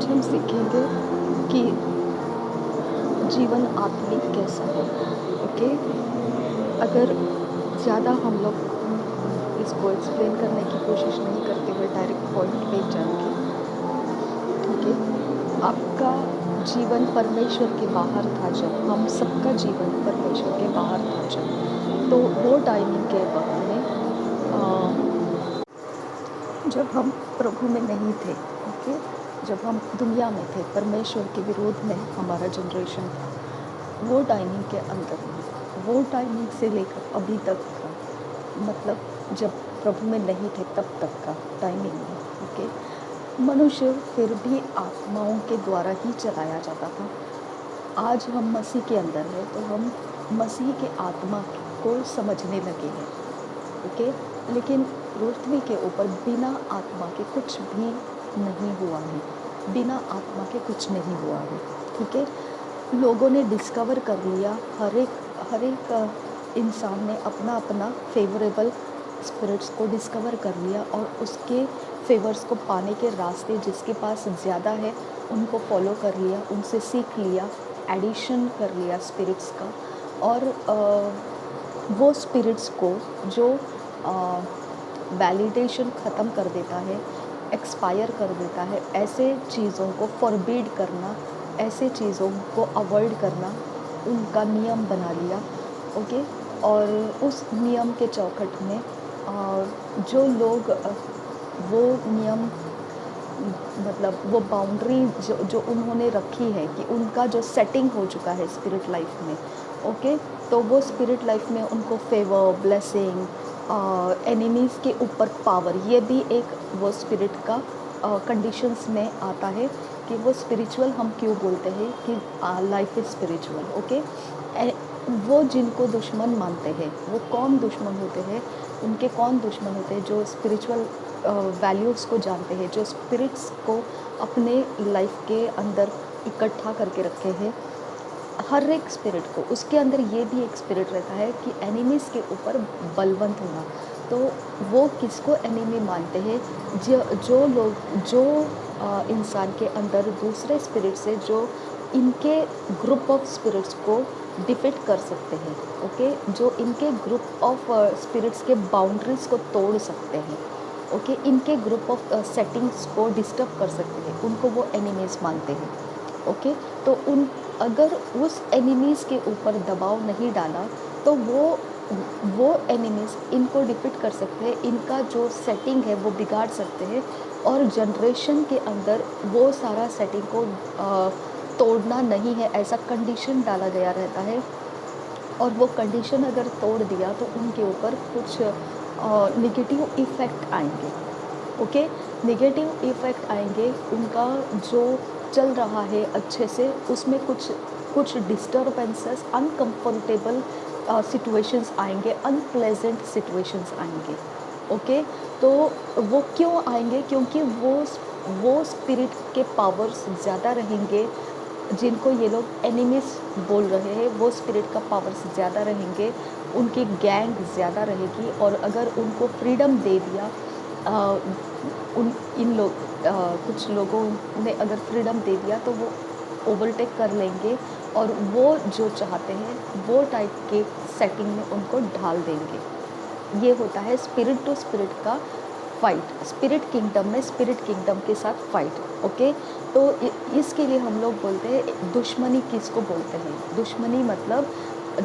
आज हम सीखेंगे कि जीवन आत्मिक कैसा है। ओके। अगर ज़्यादा हम लोग इसको एक्सप्लेन करने की कोशिश नहीं करते हुए डायरेक्ट पॉइंट पे जाएंगे। ओके। आपका जीवन परमेश्वर के बाहर था, जब हम सबका जीवन परमेश्वर के बाहर था, तो वो टाइमिंग के वक्त में जब हम प्रभु में नहीं थे। ओके। जब हम दुनिया में थे, परमेश्वर के विरोध में हमारा जनरेशन था, वो टाइमिंग के अंदर में, वो टाइमिंग से लेकर अभी तक का, मतलब जब प्रभु में नहीं थे तब तक का टाइमिंग में। ओके। मनुष्य फिर भी आत्माओं के द्वारा ही चलाया जाता था। आज हम मसीह के अंदर हैं तो हम मसीह के आत्मा को समझने लगे हैं। ओके। लेकिन पृथ्वी के ऊपर बिना आत्मा के कुछ भी नहीं हुआ है, बिना आत्मा के कुछ नहीं हुआ है। ठीक है। लोगों ने डिस्कवर कर लिया, हर एक इंसान ने अपना अपना फेवरेबल स्पिरिट्स को डिस्कवर कर लिया और उसके फेवर्स को पाने के रास्ते जिसके पास ज़्यादा है उनको फॉलो कर लिया, उनसे सीख लिया, एडिशन कर लिया स्पिरिट्स का। और वो स्पिरिट्स को जो वैलिडेशन ख़त्म कर देता है, एक्सपायर कर देता है, ऐसे चीज़ों को फॉरबिड करना, ऐसे चीज़ों को अवॉइड करना उनका नियम बना लिया। ओके। और उस नियम के चौखट में जो लोग वो नियम, मतलब वो बाउंड्री जो उन्होंने रखी है कि उनका जो सेटिंग हो चुका है स्पिरिट लाइफ में। ओके। तो वो स्पिरिट लाइफ में उनको फेवर, ब्लेसिंग, एनिमीज़ के ऊपर पावर, ये भी एक वो स्पिरिट का कंडीशंस में आता है कि वो स्पिरिचुअल हम क्यों बोलते हैं कि लाइफ इज़ स्पिरिचुअल। ओके। वो जिनको दुश्मन मानते हैं, वो कौन दुश्मन होते हैं, उनके कौन दुश्मन होते हैं? जो स्पिरिचुअल वैल्यूज़ को जानते हैं, जो स्पिरिट्स को अपने लाइफ के अंदर इकट्ठा करके रखे हैं। हर एक स्पिरिट को, उसके अंदर ये भी एक स्पिरिट रहता है कि एनिमीज़ के ऊपर बलवंत होना। तो वो किसको एनिमी मानते हैं? जो लोग, जो इंसान के अंदर दूसरे स्पिरिट से जो इनके ग्रुप ऑफ स्पिरिट्स को डिफीट कर सकते हैं। ओके। जो इनके ग्रुप ऑफ स्पिरिट्स के बाउंड्रीज़ को तोड़ सकते हैं। ओके। इनके ग्रुप ऑफ सेटिंग्स को डिस्टर्ब कर सकते हैं, उनको वो एनिमीज़ मानते हैं। ओके। तो अगर उस एनिमीज़ के ऊपर दबाव नहीं डाला तो वो एनिमीज़ इनको डिफीट कर सकते हैं, इनका जो सेटिंग है वो बिगाड़ सकते हैं और जनरेशन के अंदर वो सारा सेटिंग को तोड़ना नहीं है, ऐसा कंडीशन डाला गया रहता है। और वो कंडीशन अगर तोड़ दिया तो उनके ऊपर कुछ नेगेटिव इफ़ेक्ट आएंगे। ओके। नेगेटिव इफ़ेक्ट आएंगे, उनका जो चल रहा है अच्छे से उसमें कुछ डिस्टर्बेंसेस, अनकम्फर्टेबल सिचुएशंस आएंगे, अनप्लेजेंट सिचुएशंस आएंगे। ओके। तो वो क्यों आएंगे? क्योंकि वो स्पिरिट के पावर्स ज़्यादा रहेंगे, जिनको ये लोग एनिमीज़ बोल रहे हैं, वो स्पिरिट का पावर्स ज़्यादा रहेंगे, उनकी गैंग ज़्यादा रहेगी। और अगर उनको फ्रीडम दे दिया, कुछ लोगों ने अगर फ्रीडम दे दिया तो वो ओवरटेक कर लेंगे और वो जो चाहते हैं वो टाइप के सेटिंग में उनको ढाल देंगे। ये होता है स्पिरिट टू स्पिरिट का फाइट, स्पिरिट किंगडम में स्पिरिट किंगडम के साथ फाइट। ओके। तो इसके लिए हम लोग बोलते हैं दुश्मनी। किसको बोलते हैं दुश्मनी? मतलब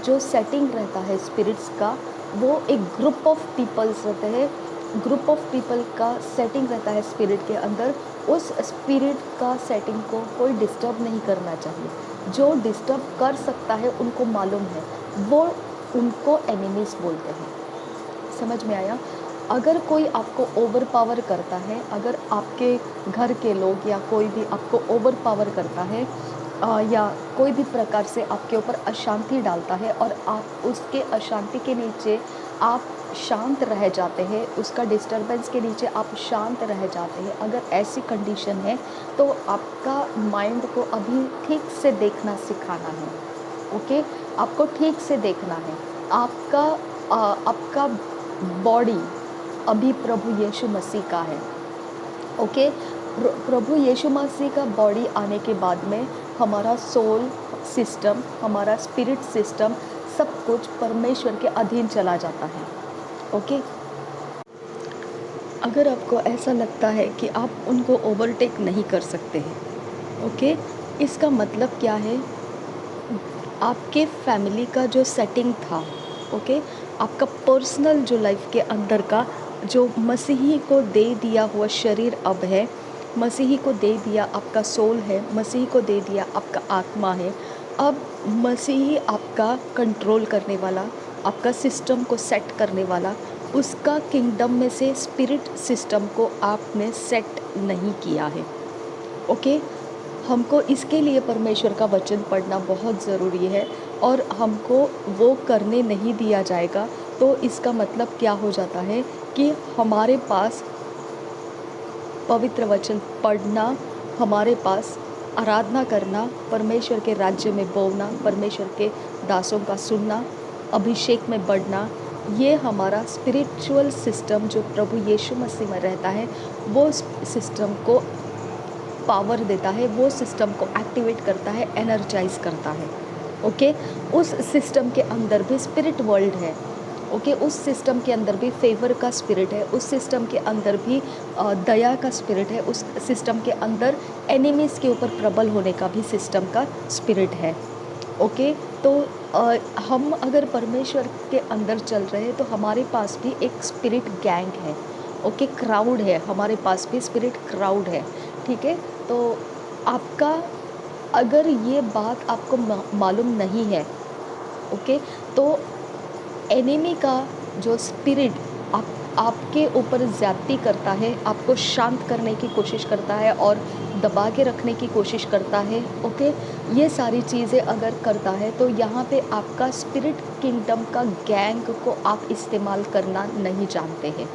जो सेटिंग रहता है स्पिरिट्स का, वो एक ग्रुप ऑफ पीपल्स रहते हैं, ग्रुप ऑफ पीपल का सेटिंग रहता है स्पिरिट के अंदर। उस स्पिरिट का सेटिंग को कोई डिस्टर्ब नहीं करना चाहिए। जो डिस्टर्ब कर सकता है उनको मालूम है, वो उनको एनिमीज़ बोलते हैं। समझ में आया? अगर कोई आपको ओवर पावर करता है, अगर आपके घर के लोग या कोई भी आपको ओवर पावर करता है या कोई भी प्रकार से आपके ऊपर अशांति डालता है और आप उसके अशांति के नीचे आप शांत रह जाते हैं, उसका डिस्टरबेंस के नीचे आप शांत रह जाते हैं, अगर ऐसी कंडीशन है तो आपका माइंड को अभी ठीक से देखना सिखाना है। ओके। आपको ठीक से देखना है। आपका बॉडी अभी प्रभु यीशु मसीह का है। ओके। प्रभु यीशु मसीह का बॉडी आने के बाद में हमारा सोल सिस्टम, हमारा स्पिरिट सिस्टम, सब कुछ परमेश्वर के अधीन चला जाता है। ओके, अगर आपको ऐसा लगता है कि आप उनको ओवरटेक नहीं कर सकते हैं, ओके, इसका मतलब क्या है? आपके फैमिली का जो सेटिंग था, ओके, आपका पर्सनल जो लाइफ के अंदर का जो मसीही को दे दिया हुआ शरीर अब है, मसीही को दे दिया आपका सोल है, मसीही को दे दिया आपका आत्मा है। अब मसीही आपका कंट्रोल करने वाला, आपका सिस्टम को सेट करने वाला, उसका किंगडम में से स्पिरिट सिस्टम को आपने सेट नहीं किया है। ओके, हमको इसके लिए परमेश्वर का वचन पढ़ना बहुत ज़रूरी है और हमको वो करने नहीं दिया जाएगा। तो इसका मतलब क्या हो जाता है कि हमारे पास पवित्र वचन पढ़ना, हमारे पास आराधना करना, परमेश्वर के राज्य में बोलना, परमेश्वर के दासों का सुनना, अभिषेक में बढ़ना, ये हमारा स्पिरिचुअल सिस्टम जो प्रभु यीशु मसीह में रहता है, वो सिस्टम को पावर देता है, वो सिस्टम को एक्टिवेट करता है, एनर्जाइज करता है। ओके, उस सिस्टम के अंदर भी स्पिरिट वर्ल्ड है। ओके, उस सिस्टम के अंदर भी फेवर का स्पिरिट है, उस सिस्टम के अंदर भी दया का स्पिरिट है, उस सिस्टम के अंदर एनिमीज़ के ऊपर प्रबल होने का भी सिस्टम का स्पिरिट है। ओके, तो हम अगर परमेश्वर के अंदर चल रहे हैं तो हमारे पास भी एक स्पिरिट गैंग है। ओके, क्राउड है, हमारे पास भी स्पिरिट क्राउड है। ठीक है, तो आपका अगर ये बात आपको मालूम नहीं है, ओके, तो एनिमी का जो स्पिरिट आपके ऊपर ज़्यादती करता है, आपको शांत करने की कोशिश करता है और दबा के रखने की कोशिश करता है। ओके, ये सारी चीज़ें अगर करता है तो यहाँ पे आपका स्पिरिट किंगडम का गैंग को आप इस्तेमाल करना नहीं जानते हैं।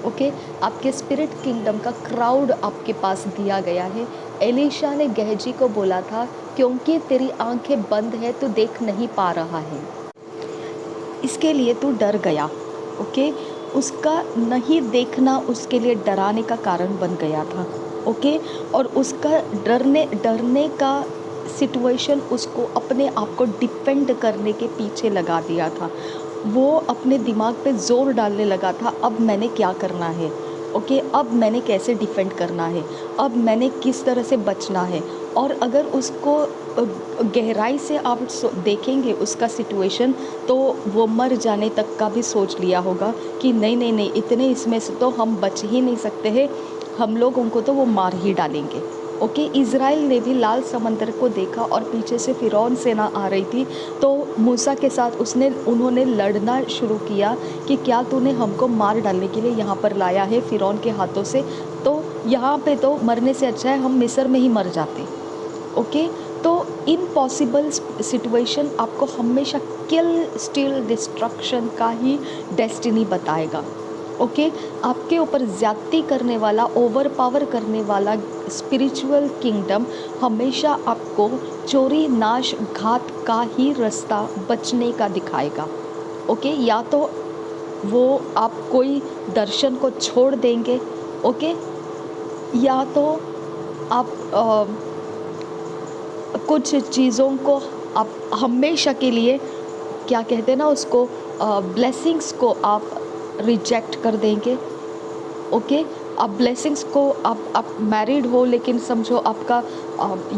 ओके, आपके स्पिरिट किंगडम का क्राउड आपके पास दिया गया है। एलीशा ने गेहजी को बोला था, क्योंकि तेरी आंखें बंद है तो देख नहीं पा रहा है, इसके लिए तू डर गया। ओके, उसका नहीं देखना उसके लिए डराने का कारण बन गया था। ओके, और उसका डरने का सिचुएशन उसको अपने आप को डिफेंड करने के पीछे लगा दिया था। वो अपने दिमाग पे ज़ोर डालने लगा था, अब मैंने क्या करना है। ओके, अब मैंने कैसे डिफेंड करना है, अब मैंने किस तरह से बचना है। और अगर उसको गहराई से आप देखेंगे उसका सिचुएशन, तो वो मर जाने तक का भी सोच लिया होगा कि नहीं नहीं नहीं, इतने इसमें से तो हम बच ही नहीं सकते हैं, हम लोग उनको तो वो मार ही डालेंगे। ओके, इज़राइल ने भी लाल समंदर को देखा और पीछे से फ़िरौन सेना आ रही थी, तो मूसा के साथ उन्होंने लड़ना शुरू किया कि क्या तूने हमको मार डालने के लिए यहाँ पर लाया है फ़िरौन के हाथों से, तो यहाँ पे तो मरने से अच्छा है हम मिस्र में ही मर जाते। ओके, तो इम्पॉसिबल सिचुएशन आपको हमेशा किल स्टील डिस्ट्रक्शन का ही डेस्टिनी बताएगा। ओके, आपके ऊपर ज़्यादती करने वाला, ओवर पावर करने वाला स्पिरिचुअल किंगडम हमेशा आपको चोरी नाश घात का ही रास्ता बचने का दिखाएगा। ओके, या तो वो आप कोई दर्शन को छोड़ देंगे, ओके, या तो आप कुछ चीज़ों को आप हमेशा के लिए, क्या कहते हैं ना उसको, ब्लेसिंग्स को आप रिजेक्ट कर देंगे। ओके, आप ब्लेसिंग्स को आप मैरिड हो, लेकिन समझो आपका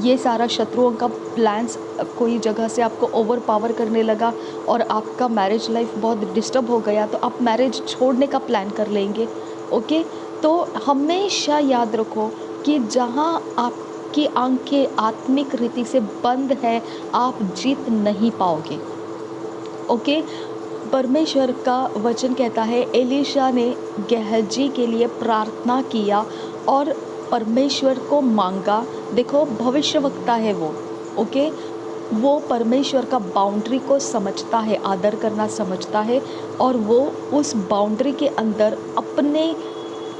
ये सारा शत्रुओं का प्लान्स कोई जगह से आपको ओवर पावर करने लगा और आपका मैरिज लाइफ बहुत डिस्टर्ब हो गया, तो आप मैरिज छोड़ने का प्लान कर लेंगे। ओके, तो हमेशा याद रखो कि जहाँ आपकी आंखें आत्मिक रीति से बंद है, आप जीत नहीं पाओगे। ओके, परमेश्वर का वचन कहता है एलीशा ने गेहजी के लिए प्रार्थना किया और परमेश्वर को मांगा। देखो, भविष्यवक्ता है वो। ओके, वो परमेश्वर का बाउंड्री को समझता है, आदर करना समझता है, और वो उस बाउंड्री के अंदर अपने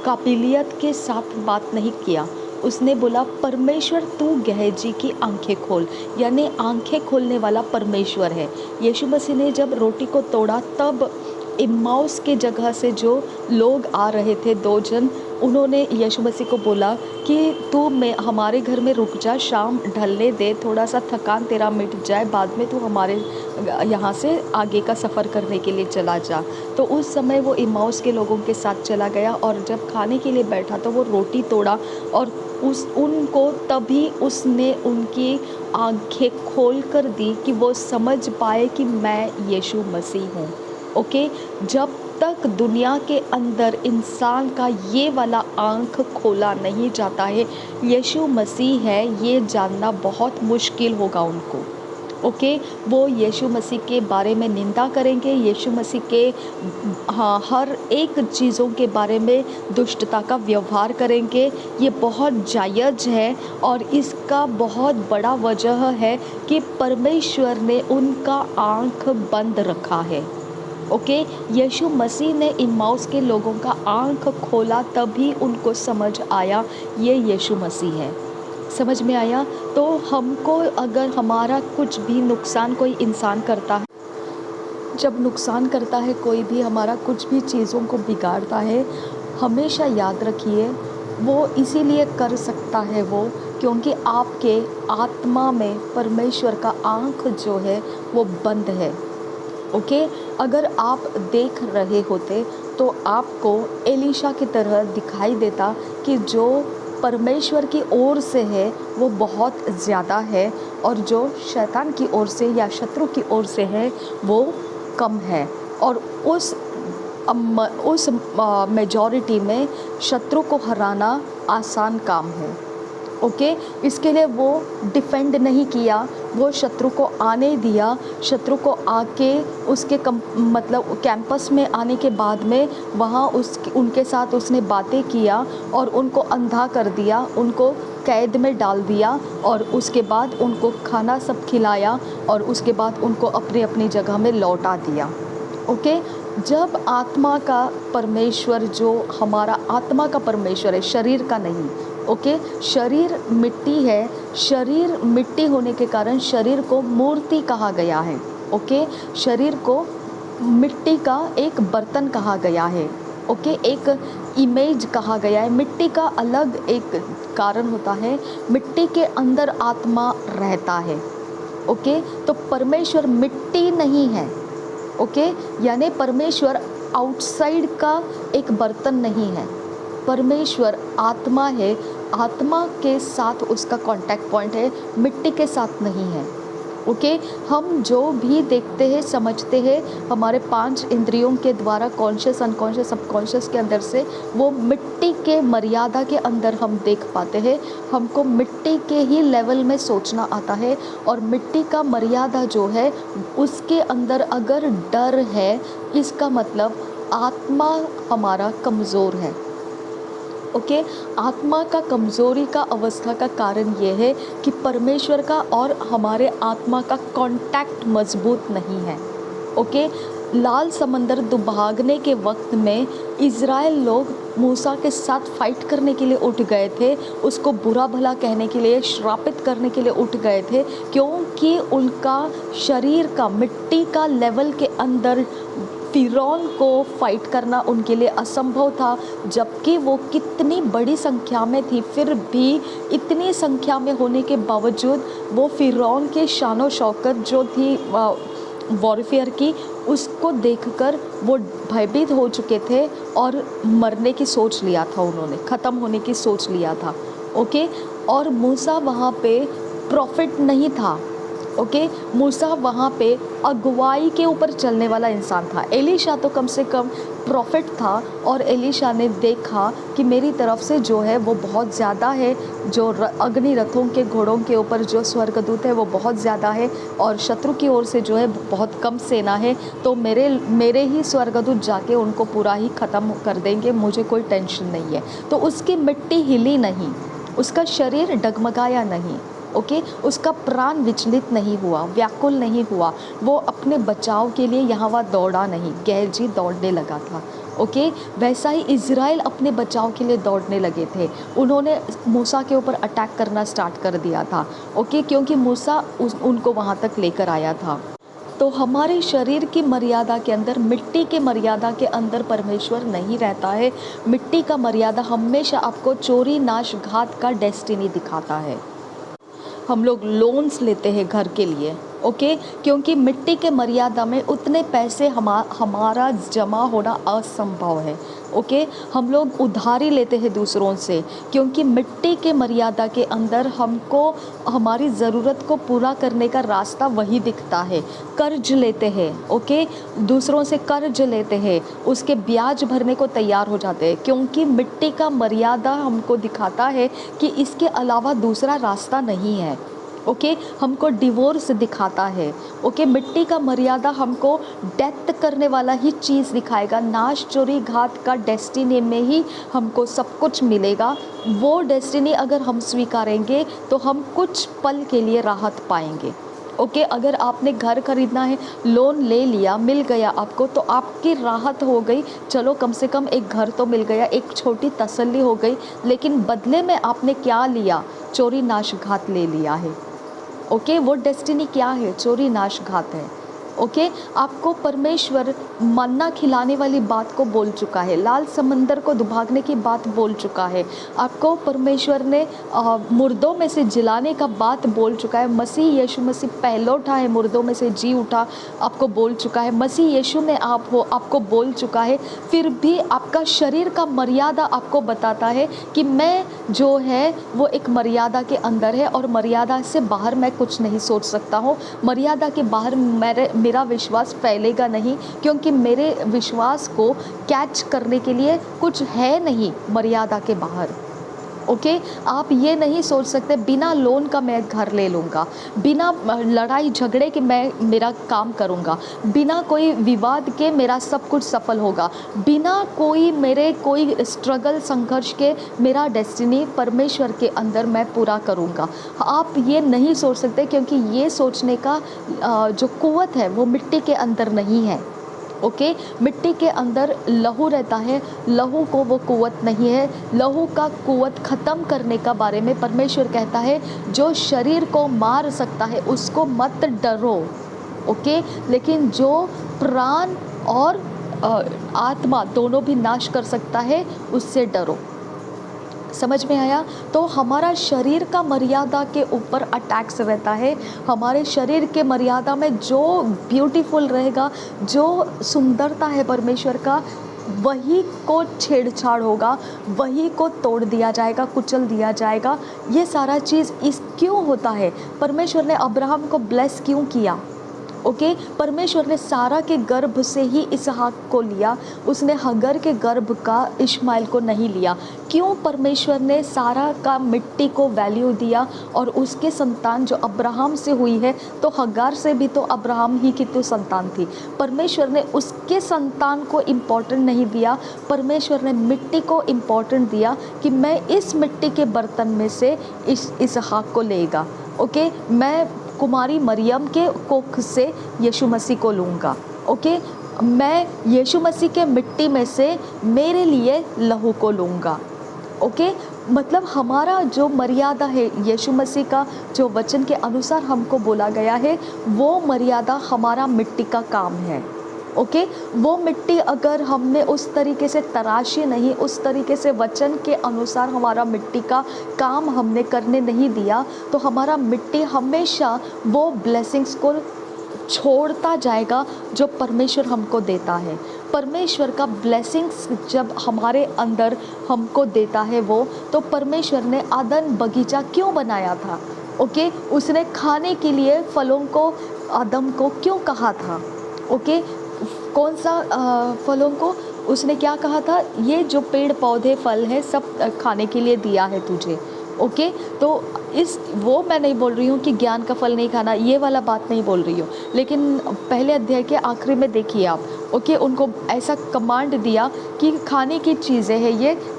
काबिलियत के साथ बात नहीं किया। उसने बोला, परमेश्वर तू गेहजी की आंखें खोल, यानी आंखें खोलने वाला परमेश्वर है। यीशु मसीह ने जब रोटी को तोड़ा, तब इम्माउस के जगह से जो लोग आ रहे थे, 2 जन, उन्होंने यीशु मसीह को बोला कि तू मैं हमारे घर में रुक जा, शाम ढलने दे, थोड़ा सा थकान तेरा मिट जाए, बाद में तू हमारे यहाँ से आगे का सफ़र करने के लिए चला जा। तो उस समय वो इम्माउस के लोगों के साथ चला गया और जब खाने के लिए बैठा तो वो रोटी तोड़ा और उनको तभी उसने उनकी आंखें खोल कर दी कि वो समझ पाए कि मैं यीशु मसीह हूँ। ओके, जब तक दुनिया के अंदर इंसान का ये वाला आँख खोला नहीं जाता है यीशु मसीह है, ये जानना बहुत मुश्किल होगा उनको। ओके, वो यीशु मसीह के बारे में निंदा करेंगे, यीशु मसीह के हर एक चीज़ों के बारे में दुष्टता का व्यवहार करेंगे। ये बहुत जायज़ है और इसका बहुत बड़ा वजह है कि परमेश्वर ने उनका आँख बंद रखा है। ओके, यीशु मसीह ने इम्माउस के लोगों का आँख खोला, तभी उनको समझ आया ये यीशु मसीह है। समझ में आया? तो हमको अगर हमारा कुछ भी नुकसान कोई इंसान करता है, जब नुकसान करता है कोई भी, हमारा कुछ भी चीज़ों को बिगाड़ता है, हमेशा याद रखिए वो इसीलिए कर सकता है वो क्योंकि आपके आत्मा में परमेश्वर का आँख जो है वो बंद है। ओके, अगर आप देख रहे होते तो आपको एलीशा की तरह दिखाई देता कि जो परमेश्वर की ओर से है वो बहुत ज़्यादा है और जो शैतान की ओर से या शत्रु की ओर से है वो कम है। और उस मेजॉरिटी में शत्रु को हराना आसान काम है। ओके, इसके लिए वो डिफेंड नहीं किया, वो शत्रु को आने दिया। शत्रु को आके उसके मतलब कैंपस में आने के बाद में वहाँ उनके साथ उसने बातें किया और उनको अंधा कर दिया, उनको कैद में डाल दिया और उसके बाद उनको खाना सब खिलाया और उसके बाद उनको अपनी अपनी जगह में लौटा दिया। ओके, जब आत्मा का परमेश्वर, जो हमारा आत्मा का परमेश्वर है, शरीर का नहीं। ओके, शरीर मिट्टी है, शरीर मिट्टी होने के कारण शरीर को मूर्ति कहा गया है। ओके, शरीर को मिट्टी का एक बर्तन कहा गया है। ओके, एक इमेज कहा गया है। मिट्टी का अलग एक कारण होता है, मिट्टी के अंदर आत्मा रहता है। ओके, तो परमेश्वर मिट्टी नहीं है। ओके, यानी परमेश्वर आउटसाइड का एक बर्तन नहीं है, परमेश्वर आत्मा है। आत्मा के साथ उसका कांटेक्ट पॉइंट है, मिट्टी के साथ नहीं है। ओके, हम जो भी देखते हैं समझते हैं हमारे 5 इंद्रियों के द्वारा, कॉन्शियस, अनकॉन्शियस, सबकॉन्शियस के अंदर से, वो मिट्टी के मर्यादा के अंदर हम देख पाते हैं। हमको मिट्टी के ही लेवल में सोचना आता है और मिट्टी का मर्यादा जो है उसके अंदर अगर डर है, इसका मतलब आत्मा हमारा कमज़ोर है। ओके, आत्मा का कमज़ोरी का अवस्था का कारण ये है कि परमेश्वर का और हमारे आत्मा का कांटेक्ट मजबूत नहीं है। ओके, लाल समंदर दुभागने के वक्त में इज़राइल लोग मूसा के साथ फाइट करने के लिए उठ गए थे, उसको बुरा भला कहने के लिए, श्रापित करने के लिए उठ गए थे, क्योंकि उनका शरीर का मिट्टी का लेवल के अंदर फ़िरौन को फाइट करना उनके लिए असंभव था। जबकि वो कितनी बड़ी संख्या में थी, फिर भी इतनी संख्या में होने के बावजूद वो फ़िरौन के शानो शौकत जो थी वॉरफेयर की, उसको देखकर वो भयभीत हो चुके थे और मरने की सोच लिया था, उन्होंने ख़त्म होने की सोच लिया था। ओके, और मूसा वहाँ पे प्रॉफिट नहीं था। ओके, मूसा वहाँ पे अगुवाई के ऊपर चलने वाला इंसान था। एलीशा तो कम से कम प्रॉफिट था और एलीशा ने देखा कि मेरी तरफ से जो है वो बहुत ज़्यादा है, जो अग्नि रथों के घोड़ों के ऊपर जो स्वर्गदूत है वो बहुत ज़्यादा है और शत्रु की ओर से जो है बहुत कम सेना है, तो मेरे ही स्वर्गदूत जाके उनको पूरा ही ख़त्म कर देंगे, मुझे कोई टेंशन नहीं है। तो उसकी मिट्टी हिली नहीं, उसका शरीर डगमगाया नहीं। ओके, उसका प्राण विचलित नहीं हुआ, व्याकुल नहीं हुआ, वो अपने बचाव के लिए यहाँ वहाँ दौड़ा नहीं, गहजी दौड़ने लगा था। ओके, वैसा ही इज़राइल अपने बचाव के लिए दौड़ने लगे थे। उन्होंने मूसा के ऊपर अटैक करना स्टार्ट कर दिया था। ओके, क्योंकि मूसा उनको वहाँ तक लेकर आया था। तो हमारे शरीर की मर्यादा के अंदर, मिट्टी के मर्यादा के अंदर परमेश्वर नहीं रहता है। मिट्टी का मर्यादा हमेशा आपको चोरी, नाश, घात का डेस्टिनी दिखाता है। हम लोग लोन्स लेते हैं घर के लिए, ओके, क्योंकि मिट्टी के मर्यादा में उतने पैसे हमारा जमा होना असंभव है। ओके, हम लोग उधारी लेते हैं दूसरों से, क्योंकि मिट्टी के मर्यादा के अंदर हमको हमारी ज़रूरत को पूरा करने का रास्ता वही दिखता है। कर्ज लेते हैं, ओके, दूसरों से कर्ज लेते हैं, उसके ब्याज भरने को तैयार हो जाते हैं, क्योंकि मिट्टी का मर्यादा हमको दिखाता है कि इसके अलावा दूसरा रास्ता नहीं है। ओके, हमको डिवोर्स दिखाता है। ओके, मिट्टी का मर्यादा हमको डेथ करने वाला ही चीज़ दिखाएगा। नाश, चोरी, घात का डेस्टिनी में ही हमको सब कुछ मिलेगा। वो डेस्टिनी अगर हम स्वीकारेंगे तो हम कुछ पल के लिए राहत पाएंगे। ओके, अगर आपने घर खरीदना है, लोन ले लिया, मिल गया आपको, तो आपकी राहत हो गई, चलो कम से कम एक घर तो मिल गया, एक छोटी तसल्ली हो गई। लेकिन बदले में आपने क्या लिया? चोरी, नाश, घात ले लिया है। ओके, वो डेस्टिनी क्या है? चोरी, नाश, घात है। ओके, आपको परमेश्वर मन्ना खिलाने वाली बात को बोल चुका है, लाल समंदर को दुभागने की बात बोल चुका है, आपको परमेश्वर ने मुर्दों में से जिलाने का बात बोल चुका है। मसीह यीशु मसीह पहलौठा है, मुर्दों में से जी उठा, आपको बोल चुका है। मसीह यीशु में आप हो, आपको बोल चुका है। फिर भी आपका शरीर का मर्यादा आपको बताता है कि मैं जो है वो एक मर्यादा के अंदर है, और मर्यादा से बाहर मैं कुछ नहीं सोच सकता हूँ। मर्यादा के बाहर मेरा विश्वास फैलेगा नहीं, क्योंकि मेरे विश्वास को कैच करने के लिए कुछ है नहीं मर्यादा के बाहर। ओके, आप ये नहीं सोच सकते बिना लोन का मैं घर ले लूँगा, बिना लड़ाई झगड़े के मैं मेरा काम करूँगा, बिना कोई विवाद के मेरा सब कुछ सफल होगा, बिना कोई स्ट्रगल, संघर्ष के मेरा डेस्टिनी परमेश्वर के अंदर मैं पूरा करूँगा। आप ये नहीं सोच सकते, क्योंकि ये सोचने का जो कुव्वत है वो मिट्टी के अंदर नहीं है। ओके, मिट्टी के अंदर लहू रहता है, लहू को वो कुव्वत नहीं है। लहू का कुव्वत ख़त्म करने का बारे में परमेश्वर कहता है, जो शरीर को मार सकता है उसको मत डरो। ओके, लेकिन जो प्राण और आत्मा दोनों भी नाश कर सकता है उससे डरो। समझ में आया? तो हमारा शरीर का मर्यादा के ऊपर अटैक्स रहता है। हमारे शरीर के मर्यादा में जो ब्यूटीफुल रहेगा, जो सुंदरता है परमेश्वर का, वही को छेड़छाड़ होगा, वही को तोड़ दिया जाएगा, कुचल दिया जाएगा। ये सारा चीज़ क्यों होता है? परमेश्वर ने अब्राहम को ब्लेस क्यों किया? ओके, परमेश्वर ने सारा के गर्भ से ही इसहाक को लिया, उसने हगर के गर्भ का इश्माइल को नहीं लिया। क्यों परमेश्वर ने सारा का मिट्टी को वैल्यू दिया और उसके संतान जो अब्राहम से हुई है, तो हगार से भी तो अब्राहम ही की तो संतान थी। परमेश्वर ने उसके संतान को इम्पोर्टेंट नहीं दिया, परमेश्वर ने मिट्टी को इम्पोर्टेंट दिया कि मैं इस मिट्टी के बर्तन में से इसहाक को लेगा। ओके, मैं कुमारी मरियम के कोख से यीशु मसीह को लूँगा। ओके, मैं यीशु मसीह के मिट्टी में से मेरे लिए लहू को लूँगा। ओके, मतलब हमारा जो मर्यादा है, यीशु मसीह का जो वचन के अनुसार हमको बोला गया है, वो मर्यादा हमारा मिट्टी का काम है। ओके, वो मिट्टी अगर हमने उस तरीके से तराशी नहीं, उस तरीके से वचन के अनुसार हमारा मिट्टी का काम हमने करने नहीं दिया, तो हमारा मिट्टी हमेशा वो ब्लेसिंग्स को छोड़ता जाएगा जो परमेश्वर हमको देता है। परमेश्वर का ब्लेसिंग्स जब हमारे अंदर हमको देता है वो, तो परमेश्वर ने आदन बगीचा क्यों बनाया था? ओके, उसने खाने के लिए फलों को आदम को क्यों कहा था? ओके, कौन सा फलों को उसने क्या कहा था? ये जो पेड़ पौधे फल है सब खाने के लिए दिया है तुझे। ओके, तो वो मैं नहीं बोल रही हूँ कि ज्ञान का फल नहीं खाना, ये वाला बात नहीं बोल रही हूँ, लेकिन पहले अध्याय के आखिरी में देखिए आप। ओके, उनको ऐसा कमांड दिया कि खाने की चीज़ें हैं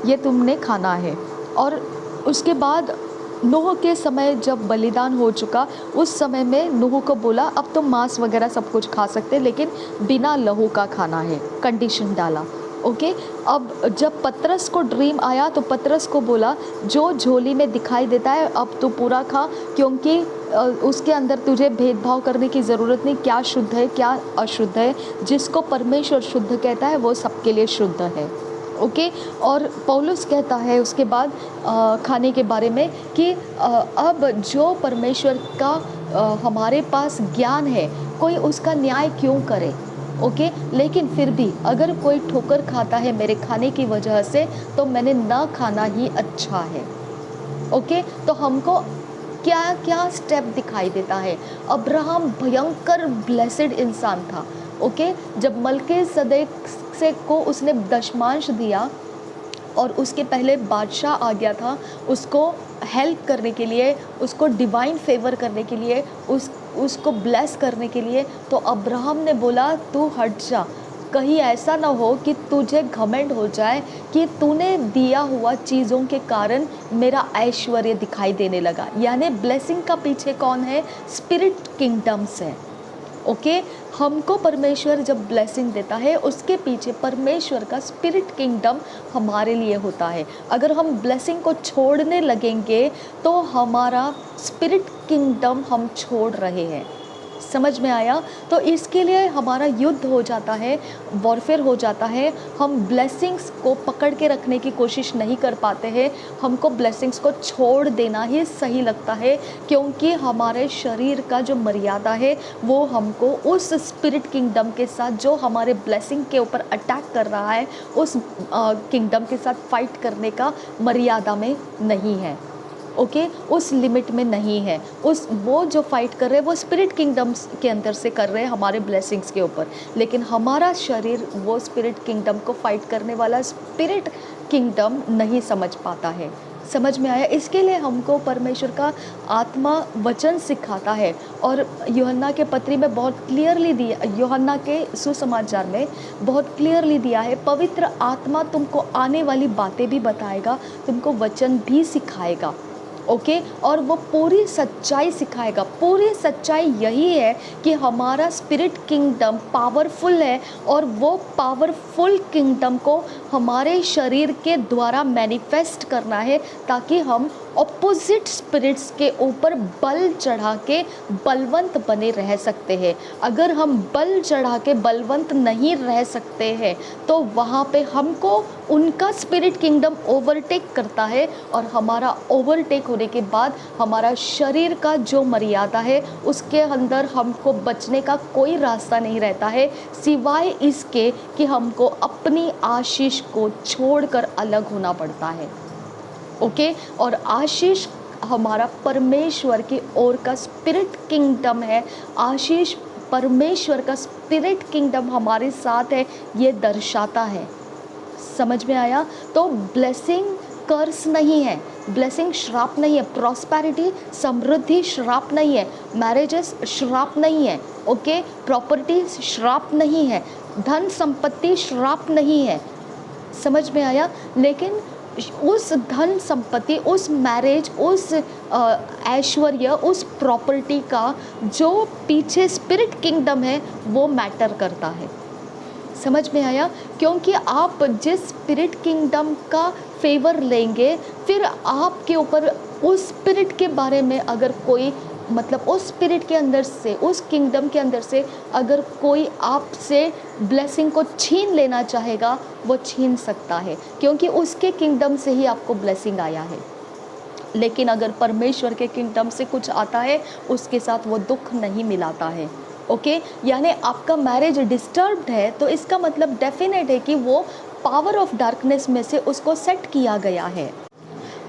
ये तुमने खाना है। और उसके बाद नूह के समय जब बलिदान हो चुका, उस समय में नूह को बोला अब तुम मांस वगैरह सब कुछ खा सकते, लेकिन बिना लहू का खाना है, कंडीशन डाला। ओके, अब जब पतरस को ड्रीम आया तो पतरस को बोला जो झोली में दिखाई देता है अब तू पूरा खा, क्योंकि उसके अंदर तुझे भेदभाव करने की ज़रूरत नहीं, क्या शुद्ध है क्या अशुद्ध है। जिसको परमेश्वर शुद्ध कहता है वो सबके लिए शुद्ध है। ओके। और पौलुस कहता है उसके बाद खाने के बारे में कि अब जो परमेश्वर का हमारे पास ज्ञान है, कोई उसका न्याय क्यों करे। ओके। लेकिन फिर भी अगर कोई ठोकर खाता है मेरे खाने की वजह से, तो मैंने ना खाना ही अच्छा है। ओके। तो हमको क्या क्या स्टेप दिखाई देता है। अब्राहम भयंकर ब्लेसेड इंसान था। ओके। जब मलकीसदेक से को उसने दशमांश दिया और उसके पहले बादशाह आ गया था उसको हेल्प करने के लिए, उसको डिवाइन फेवर करने के लिए, उसको ब्लेस करने के लिए, तो अब्राहम ने बोला तू हट जा, कहीं ऐसा ना हो कि तुझे घमंड हो जाए कि तूने दिया हुआ चीज़ों के कारण मेरा ऐश्वर्य दिखाई देने लगा। यानी ब्लेसिंग का पीछे कौन है? स्पिरिट किंगडम्स है। ओके। हमको परमेश्वर जब ब्लेसिंग देता है उसके पीछे परमेश्वर का स्पिरिट किंगडम हमारे लिए होता है। अगर हम ब्लेसिंग को छोड़ने लगेंगे तो हमारा स्पिरिट किंगडम हम छोड़ रहे हैं। समझ में आया? तो इसके लिए हमारा युद्ध हो जाता है, वॉरफेयर हो जाता है। हम ब्लेसिंग्स को पकड़ के रखने की कोशिश नहीं कर पाते हैं। हमको ब्लेसिंग्स को छोड़ देना ही सही लगता है, क्योंकि हमारे शरीर का जो मर्यादा है वो हमको उस स्पिरिट किंगडम के साथ जो हमारे ब्लेसिंग के ऊपर अटैक कर रहा है, उस किंगडम के साथ फाइट करने का मर्यादा में नहीं है। ओके। उस लिमिट में नहीं है। वो जो फाइट कर रहे हैं वो स्पिरिट किंगडम्स के अंदर से कर रहे हैं हमारे ब्लेसिंग्स के ऊपर, लेकिन हमारा शरीर वो स्पिरिट किंगडम को फाइट करने वाला स्पिरिट किंगडम नहीं समझ पाता है। समझ में आया? इसके लिए हमको परमेश्वर का आत्मा वचन सिखाता है। और यूहन्ना के पत्री में बहुत क्लियरली दिया, यूहन्ना के सुसमाचार में बहुत क्लियरली दिया है, पवित्र आत्मा तुमको आने वाली बातें भी बताएगा, तुमको वचन भी सिखाएगा। ओके। और वो पूरी सच्चाई सिखाएगा। पूरी सच्चाई यही है कि हमारा स्पिरिट किंगडम पावरफुल है और वो पावरफुल किंगडम को हमारे शरीर के द्वारा मैनिफेस्ट करना है, ताकि हम ऑपोजिट स्पिरिट्स के ऊपर बल चढ़ा के बलवंत बने रह सकते हैं। अगर हम बल चढ़ा के बलवंत नहीं रह सकते हैं तो वहाँ पे हमको उनका स्पिरिट किंगडम ओवरटेक करता है, और हमारा ओवरटेक होने के बाद हमारा शरीर का जो मर्यादा है उसके अंदर हमको बचने का कोई रास्ता नहीं रहता है, सिवाय इसके कि हमको अपनी आशीष को छोड़कर अलग होना पड़ता है। ओके। और आशीष हमारा परमेश्वर की ओर का स्पिरिट किंगडम है। आशीष परमेश्वर का स्पिरिट किंगडम हमारे साथ है, ये दर्शाता है। समझ में आया? तो ब्लेसिंग कर्स नहीं है, ब्लेसिंग श्राप नहीं है, प्रॉस्पेरिटी समृद्धि श्राप नहीं है, मैरिजेस श्राप नहीं है। ओके। प्रॉपर्टी श्राप नहीं है, धन संपत्ति श्राप नहीं है। समझ में आया? लेकिन उस धन संपत्ति, उस मैरिज, उस ऐश्वर्य, उस प्रॉपर्टी का जो पीछे स्पिरिट किंगडम है वो मैटर करता है। समझ में आया? क्योंकि आप जिस स्पिरिट किंगडम का फेवर लेंगे, फिर आपके ऊपर उस स्पिरिट के बारे में अगर कोई उस स्पिरिट के अंदर से, उस किंगडम के अंदर से अगर कोई आपसे ब्लेसिंग को छीन लेना चाहेगा वो छीन सकता है, क्योंकि उसके किंगडम से ही आपको ब्लेसिंग आया है। लेकिन अगर परमेश्वर के किंगडम से कुछ आता है उसके साथ वो दुख नहीं मिलाता है। ओके। यानी आपका मैरिज डिस्टर्ब्ड है तो इसका मतलब डेफिनेट है कि वो पावर ऑफ डार्कनेस में से उसको सेट किया गया है।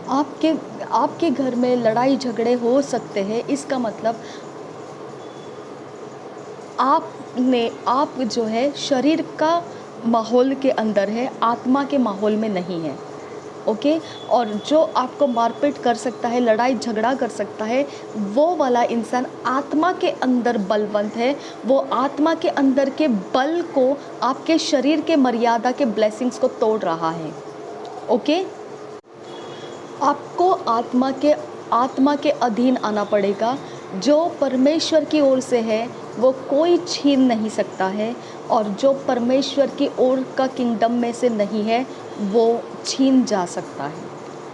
आपके घर में लड़ाई झगड़े हो सकते हैं, इसका मतलब आप जो है शरीर का माहौल के अंदर है, आत्मा के माहौल में नहीं है। ओके। और जो आपको मारपीट कर सकता है, लड़ाई झगड़ा कर सकता है, वो वाला इंसान आत्मा के अंदर बलवंत है। वो आत्मा के अंदर के बल को आपके शरीर के मर्यादा के ब्लेसिंग्स को तोड़ रहा है। ओके। आपको आत्मा के अधीन आना पड़ेगा। जो परमेश्वर की ओर से है वो कोई छीन नहीं सकता है, और जो परमेश्वर की ओर का किंगडम में से नहीं है वो छीन जा सकता है।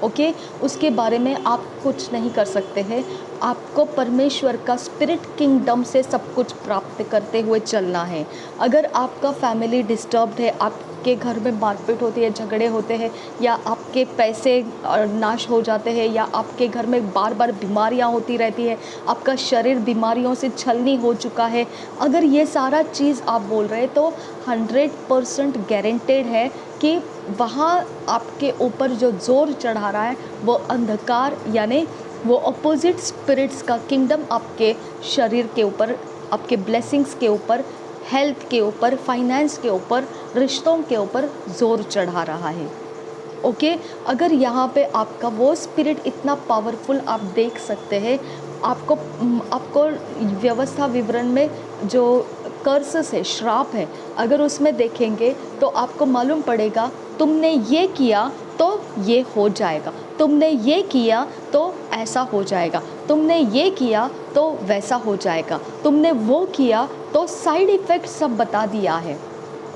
ओके, उसके बारे में आप कुछ नहीं कर सकते हैं। आपको परमेश्वर का स्पिरिट किंगडम से सब कुछ प्राप्त करते हुए चलना है। अगर आपका फैमिली डिस्टर्ब्ड है, आपके घर में मारपीट होती है, झगड़े होते हैं, या आपके पैसे नाश हो जाते हैं, या आपके घर में बार बार बीमारियां होती रहती है, आपका शरीर बीमारियों से छलनी हो चुका है, अगर ये सारा चीज़ आप बोल रहे हैं, तो 100% गारंटेड है कि वहाँ आपके ऊपर जो ज़ोर चढ़ा रहा है वो अंधकार, यानी वो अपोजिट स्पिरिट्स का किंगडम आपके शरीर के ऊपर, आपके ब्लेसिंग्स के ऊपर, हेल्थ के ऊपर, फाइनेंस के ऊपर, रिश्तों के ऊपर ज़ोर चढ़ा रहा है। ओके, अगर यहाँ पे आपका वो स्पिरिट इतना पावरफुल आप देख सकते हैं, आपको आपको व्यवस्था विवरण में जो कर्सेस है, श्राप है, अगर उसमें देखेंगे तो आपको मालूम पड़ेगा तुमने ये किया तो ये हो जाएगा, तुमने ये किया तो ऐसा हो जाएगा, तुमने ये किया तो वैसा हो जाएगा, तुमने वो किया तो साइड इफ़ेक्ट सब बता दिया है।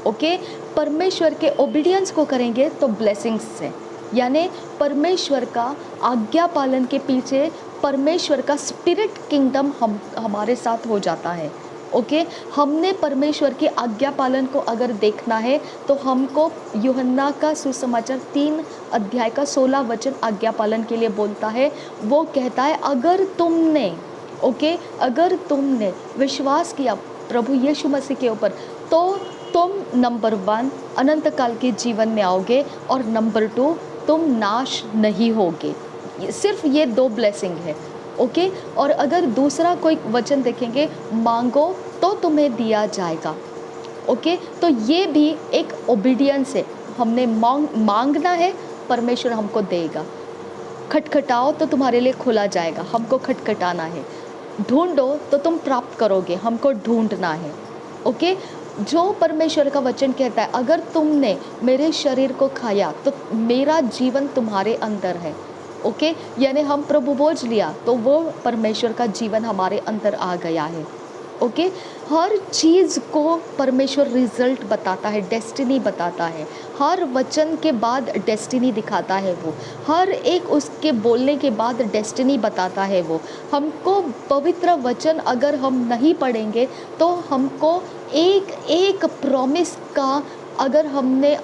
ओके, परमेश्वर के ओबीडियंस को करेंगे तो ब्लेसिंग्स से, यानी परमेश्वर का आज्ञा पालन के पीछे परमेश्वर का स्पिरिट किंगडम हमारे साथ हो जाता है। ओके, हमने परमेश्वर की आज्ञा पालन को अगर देखना है तो हमको यूहन्ना का सुसमाचार 3 अध्याय का 16 वचन आज्ञा पालन के लिए बोलता है। वो कहता है अगर तुमने अगर तुमने विश्वास किया प्रभु यीशु मसीह के ऊपर, तो तुम नंबर 1 अनंत काल के जीवन में आओगे, और नंबर 2 तुम नाश नहीं होगे। सिर्फ ये 2 ब्लेसिंग है। ओके, और अगर दूसरा कोई वचन देखेंगे, मांगो तो तुम्हें दिया जाएगा। ओके, तो ये भी एक ओबीडियंस है। हमने मांगना है, परमेश्वर हमको देगा। खटखटाओ तो तुम्हारे लिए खोला जाएगा, हमको खटखटाना है। ढूंढो तो तुम प्राप्त करोगे, हमको ढूंढना है। ओके, जो परमेश्वर का वचन कहता है अगर तुमने मेरे शरीर को खाया तो मेरा जीवन तुम्हारे अंदर है। ओके, यानी हम प्रभु भोज लिया तो वो परमेश्वर का जीवन हमारे अंदर आ गया है। ओके, हर चीज़ को परमेश्वर रिजल्ट बताता है, डेस्टिनी बताता है। हर वचन के बाद डेस्टिनी दिखाता है वो, हर एक उसके बोलने के बाद डेस्टिनी बताता है वो। हमको पवित्र वचन अगर हम नहीं पढ़ेंगे तो हमको एक एक प्रॉमिस का अगर हमने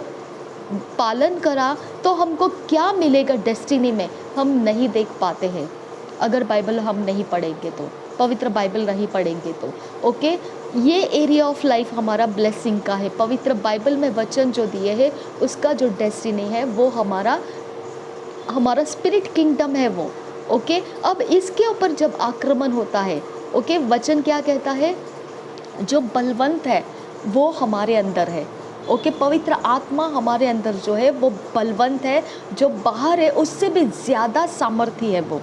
पालन करा तो हमको क्या मिलेगा डेस्टिनी में, हम नहीं देख पाते हैं अगर बाइबल हम नहीं पढ़ेंगे तो, पवित्र बाइबल नहीं पढ़ेंगे तो। ओके, ये एरिया ऑफ लाइफ हमारा ब्लेसिंग का है। पवित्र बाइबल में वचन जो दिए हैं उसका जो डेस्टिनी है वो हमारा स्पिरिट किंगडम है वो। ओके, अब इसके ऊपर जब आक्रमण होता है, ओके, वचन क्या कहता है, जो बलवंत है वो हमारे अंदर है। ओके, पवित्र आत्मा हमारे अंदर जो है वो बलवंत है, जो बाहर है उससे भी ज़्यादा सामर्थी है वो।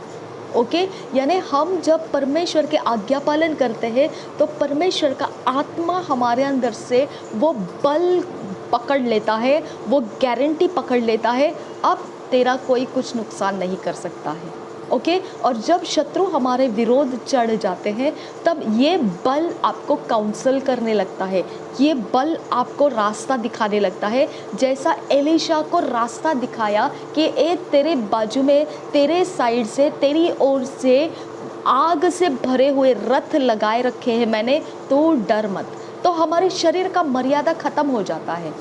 ओके, यानी हम जब परमेश्वर के आज्ञा पालन करते हैं तो परमेश्वर का आत्मा हमारे अंदर से वो बल पकड़ लेता है, वो गारंटी पकड़ लेता है, अब तेरा कोई कुछ नुकसान नहीं कर सकता है। ओके, और जब शत्रु हमारे विरोध चढ़ जाते हैं तब ये बल आपको काउंसल करने लगता है, ये बल आपको रास्ता दिखाने लगता है। जैसा एलीशा को रास्ता दिखाया कि तेरे बाजू में, तेरे साइड से, तेरी ओर से आग से भरे हुए रथ लगाए रखे हैं मैंने, तो डर मत। तो हमारे शरीर का मर्यादा ख़त्म हो जाता है।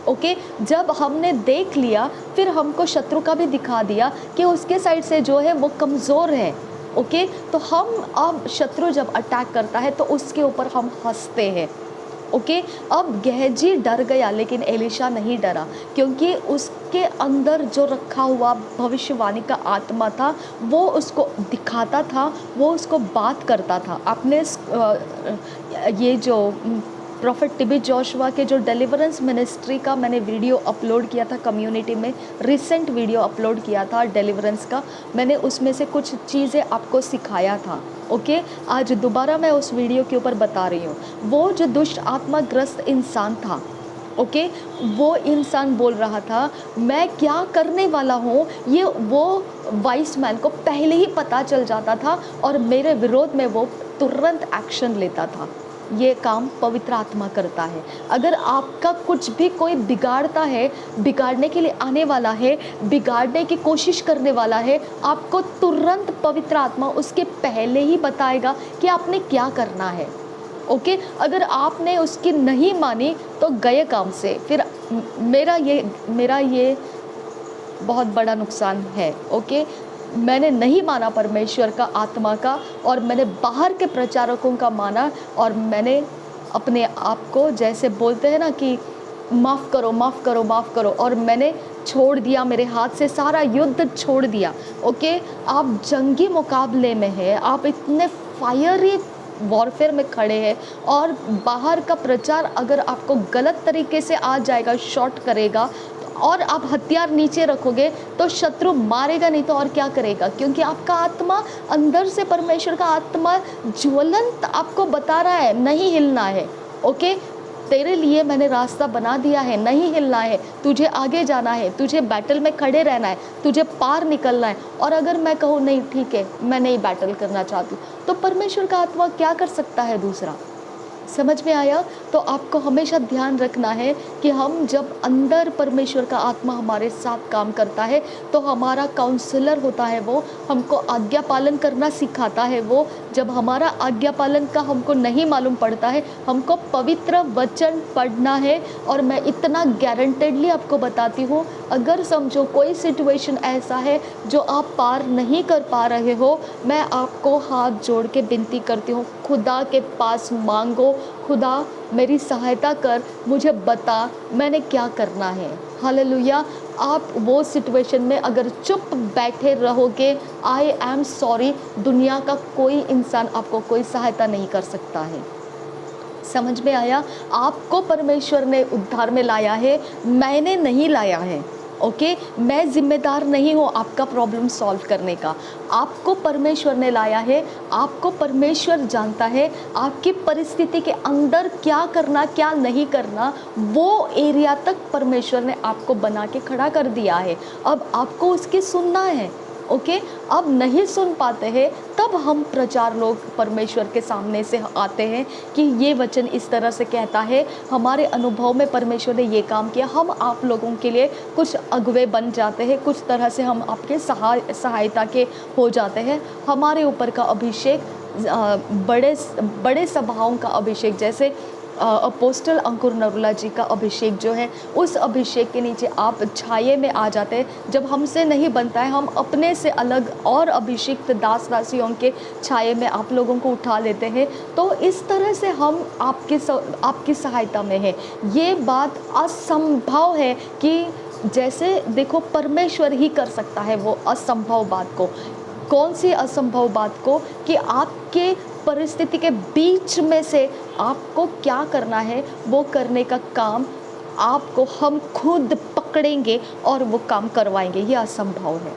ओके, जब हमने देख लिया फिर हमको शत्रु का भी दिखा दिया कि उसके साइड से जो है वो कमज़ोर है। ओके, तो हम अब शत्रु जब अटैक करता है तो उसके ऊपर हम हंसते हैं। ओके, अब गेहजी डर गया लेकिन एलीशा नहीं डरा, क्योंकि उसके अंदर जो रखा हुआ भविष्यवाणी का आत्मा था वो उसको दिखाता था, वो उसको बात करता था। आपने ये जो प्रॉफिट टीबी जोशुआ के जो डिलीवरेंस मिनिस्ट्री का मैंने वीडियो अपलोड किया था कम्युनिटी में, रिसेंट वीडियो अपलोड किया था डिलीवरेंस का, मैंने उसमें से कुछ चीज़ें आपको सिखाया था। ओके, आज दोबारा मैं उस वीडियो के ऊपर बता रही हूँ। वो जो दुष्ट आत्मा ग्रस्त इंसान था, ओके, वो इंसान बोल रहा था मैं क्या करने वाला हूँ, ये वो वाइस मैन को पहले ही पता चल जाता था और मेरे विरोध में वो तुरंत एक्शन लेता था। ये काम पवित्र आत्मा करता है। अगर आपका कुछ भी कोई बिगाड़ता है, बिगाड़ने के लिए आने वाला है, बिगाड़ने की कोशिश करने वाला है, आपको तुरंत पवित्र आत्मा उसके पहले ही बताएगा कि आपने क्या करना है। ओके, अगर आपने उसकी नहीं मानी तो गए काम से। फिर मेरा ये बहुत बड़ा नुकसान है। ओके, मैंने नहीं माना परमेश्वर का, आत्मा का, और मैंने बाहर के प्रचारकों का माना, और मैंने अपने आप को जैसे बोलते हैं ना कि माफ़ करो माफ़ करो माफ़ करो, और मैंने छोड़ दिया, मेरे हाथ से सारा युद्ध छोड़ दिया। ओके, आप जंगी मुकाबले में हैं, आप इतने फायरी वॉरफेयर में खड़े हैं, और बाहर का प्रचार अगर आपको गलत तरीके से आ जाएगा, शॉर्ट करेगा, और आप हथियार नीचे रखोगे तो शत्रु मारेगा नहीं तो और क्या करेगा, क्योंकि आपका आत्मा अंदर से, परमेश्वर का आत्मा ज्वलंत आपको बता रहा है नहीं हिलना है। ओके, तेरे लिए मैंने रास्ता बना दिया है, नहीं हिलना है, तुझे आगे जाना है, तुझे बैटल में खड़े रहना है, तुझे पार निकलना है। और अगर मैं कहूँ नहीं ठीक है, मैं नहीं बैटल करना चाहती, तो परमेश्वर का आत्मा क्या कर सकता है दूसरा? समझ में आया? तो आपको हमेशा ध्यान रखना है कि हम जब अंदर परमेश्वर का आत्मा हमारे साथ काम करता है तो हमारा काउंसलर होता है, वो हमको आज्ञा पालन करना सिखाता है। वो जब हमारा आज्ञा पालन का हमको नहीं मालूम पड़ता है, हमको पवित्र वचन पढ़ना है। और मैं इतना गारंटेडली आपको बताती हूँ, अगर समझो कोई सिचुएशन ऐसा है जो आप पार नहीं कर पा रहे हो, मैं आपको हाथ जोड़ के विनती करती हूँ, खुदा के पास मांगो, खुदा मेरी सहायता कर, मुझे बता मैंने क्या करना है। हालेलुया। आप वो सिचुएशन में अगर चुप बैठे रहोगे, आई एम सॉरी, दुनिया का कोई इंसान आपको कोई सहायता नहीं कर सकता है। समझ में आया? आपको परमेश्वर ने उद्धार में लाया है, मैंने नहीं लाया है। ओके, मैं जिम्मेदार नहीं हूँ आपका प्रॉब्लम सॉल्व करने का, आपको परमेश्वर ने लाया है। आपको परमेश्वर जानता है आपकी परिस्थिति के अंदर क्या करना क्या नहीं करना, वो एरिया तक परमेश्वर ने आपको बना के खड़ा कर दिया है। अब आपको उसकी सुनना है। ओके, अब नहीं सुन पाते हैं तब हम प्रचार लोग परमेश्वर के सामने से आते हैं कि ये वचन इस तरह से कहता है, हमारे अनुभव में परमेश्वर ने ये काम किया, हम आप लोगों के लिए कुछ अगुवे बन जाते हैं, कुछ तरह से हम आपके सहायता के हो जाते हैं। हमारे ऊपर का अभिषेक, बड़े सभाओं का अभिषेक, जैसे अपोस्टल अंकुर नरुला जी का अभिषेक जो है, उस अभिषेक के नीचे आप छाये में आ जाते हैं। जब हमसे नहीं बनता है, हम अपने से अलग और अभिषिक्त दास दासियों के छाये में आप लोगों को उठा लेते हैं। तो इस तरह से हम आपकी सहायता में है। ये बात असंभव है कि जैसे देखो परमेश्वर ही कर सकता है वो असंभव बात को। कौन सी असंभव बात को? कि आपके परिस्थिति के बीच में से आपको क्या करना है वो करने का काम आपको हम खुद पकड़ेंगे और वो काम करवाएंगे। ये असंभव है।